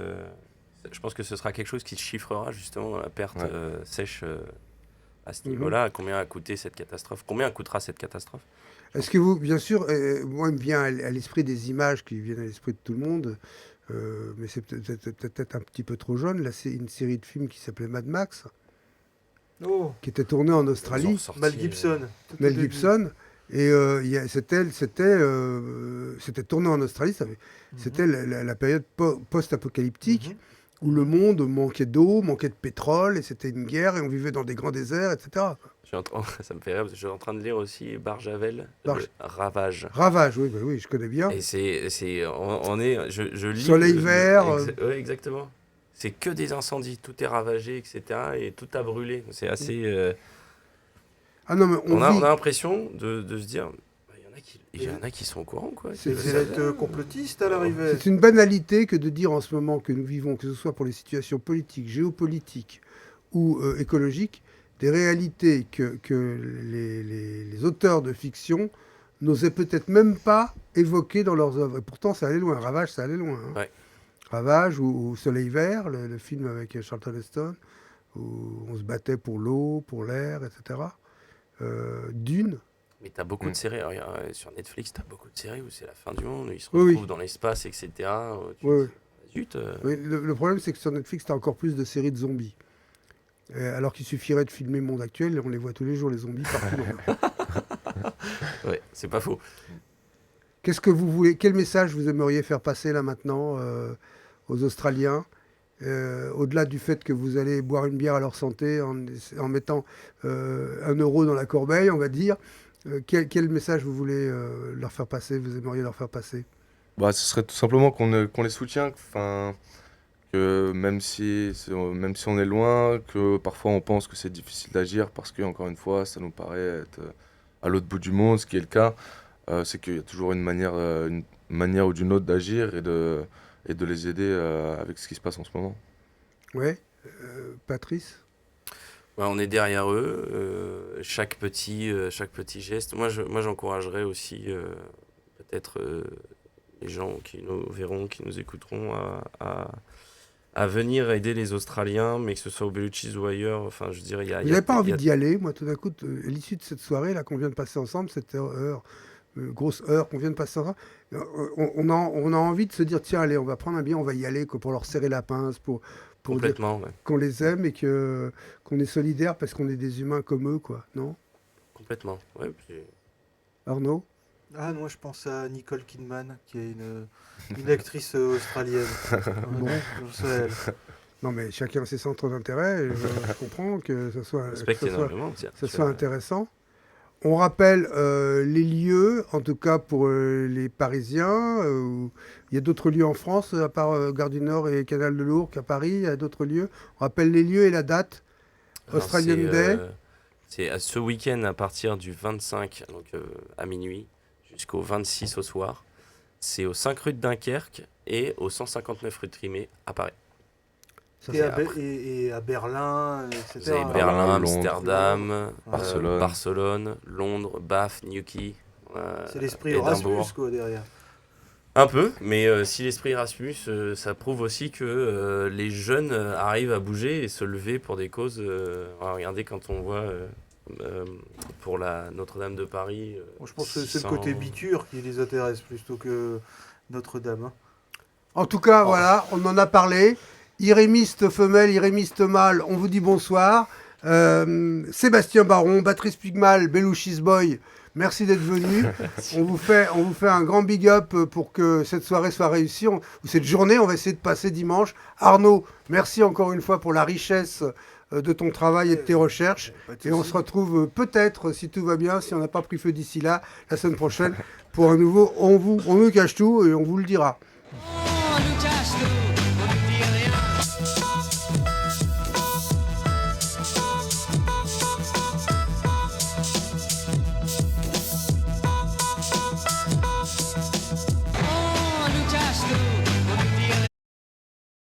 Je pense que ce sera quelque chose qui se chiffrera justement dans la perte Ouais. sèche à ce Mhm. niveau-là. Combien a coûté cette catastrophe? Combien coûtera cette catastrophe? Est-ce que vous, bien sûr, moi, il me vient à l'esprit des images qui viennent à l'esprit de tout le monde, mais c'est peut-être un petit peu trop jeune. Là, c'est une série de films qui s'appelait Mad Max, Oh, qui était tournée en Ils ont Australie, ressorti, Mel Gibson. tout au Mel début. Gibson, et c'était tourné en Australie. C'était la période post-apocalyptique, Mhm. où le monde manquait d'eau, manquait de pétrole, et c'était une guerre, et on vivait dans des grands déserts, etc. Ça me fait rire parce que je suis en train de lire aussi Barjavel, Barj- le Ravage. Ravage, oui, bah oui, je connais bien. Et je lis. Soleil vert, Ouais, exactement. C'est que des incendies, tout est ravagé, etc. Et tout a brûlé. C'est assez. Ah non, mais On a vit- l'impression de se dire, bah, il y en a qui sont au courant, quoi. C'est- Vous allez être complotiste à l'arrivée. C'est une banalité que de dire en ce moment que nous vivons, que ce soit pour les situations politiques, géopolitiques ou écologiques, des réalités que les auteurs de fiction n'osaient peut-être même pas évoquer dans leurs œuvres. Et pourtant, ça allait loin. Ravage, ça allait loin, hein. Ouais. Ravage ou Soleil vert, le film avec Charlton Heston, où on se battait pour l'eau, pour l'air, etc. Dune. Mais t'as beaucoup de séries. Regarde, sur Netflix, t'as beaucoup de séries où c'est la fin du monde, où ils se Oui, retrouvent oui. dans l'espace, etc. Tu Oui, te oui. dis, zut. Oui, le problème, c'est que sur Netflix, tu as encore plus de séries de zombies. Alors qu'il suffirait de filmer le monde actuel, on les voit tous les jours, les zombies, partout dans le monde. Ouais, c'est pas faux. Qu'est-ce que vous voulez, quel message vous aimeriez faire passer là maintenant aux Australiens, au-delà du fait que vous allez boire une bière à leur santé en mettant 1 euro dans la corbeille, on va dire, quel message vous voulez leur faire passer, vous aimeriez leur faire passer? Bah, ce serait tout simplement qu'on les soutient, que même si on est loin, que parfois on pense que c'est difficile d'agir parce que, encore une fois, ça nous paraît être à l'autre bout du monde, ce qui est le cas. C'est qu'il y a toujours une manière ou d'une autre d'agir et de les aider avec ce qui se passe en ce moment. Ouais, Patrice? Ouais, on est derrière eux. Chaque petit geste. Moi, j'encouragerais aussi peut-être les gens qui nous verront, qui nous écouteront à venir aider les Australiens, mais que ce soit au Bellucci's ou ailleurs. Enfin, je dirais, Vous n'avez pas envie d'y aller? Moi, tout d'un coup, à l'issue de cette soirée là qu'on vient de passer ensemble, cette grosse heure qu'on vient de passer ensemble, on a envie de se dire, tiens, allez, on va prendre un billet, on va y aller, quoi, pour leur serrer la pince, pour dire Complètement, ouais. qu'on les aime et qu'on est solidaires parce qu'on est des humains comme eux, quoi, non? Complètement. Ouais, puis- Arnaud? Ah, moi je pense à Nicole Kidman, qui est une actrice australienne. Bon. C'est elle. Non, mais chacun ses centres d'intérêt, et je comprends que ça soit, je respecte énormément. Tiens, ça tu soit vois. intéressant. On rappelle les lieux, en tout cas pour les Parisiens. Il y a d'autres lieux en France, à part Gare du Nord et Canal de l'Ourcq à Paris, il y a d'autres lieux. On rappelle les lieux et la date. Alors, Australian c'est, Day. C'est à ce week-end à partir du 25, donc à minuit, jusqu'au 26 au soir. C'est aux 5 rues de Dunkerque et au 159 rue de Crimée à Paris. Ça, Et c'est à, après. et à Berlin, Vous etc. avez Berlin, Londres, Amsterdam, Barcelone. Barcelone, Londres, Bath, Newquay. C'est l'esprit Édimbourg. Erasmus, quoi, derrière. Un peu, mais si l'esprit Erasmus, ça prouve aussi que les jeunes arrivent à bouger et se lever pour des causes. Regardez quand on voit pour la Notre-Dame de Paris. Bon, je pense que c'est le 600 côté biture qui les intéresse plutôt que Notre-Dame. Hein. En tout cas, voilà, on en a parlé. Irémiste femelle, irémiste mâle, on vous dit bonsoir. Sébastien Baron, Patrice Pugmal, Belouchis Boy, merci d'être venu. On vous fait un grand big up pour que cette soirée soit réussie, ou cette journée, on va essayer de passer dimanche. Arnaud, merci encore une fois pour la richesse de ton travail et de tes recherches. Pas de Et on souci. se retrouve peut-être, si tout va bien, si on n'a pas pris feu d'ici là, la semaine prochaine, pour un nouveau On nous cache tout et on vous le dira. On nous cache tout.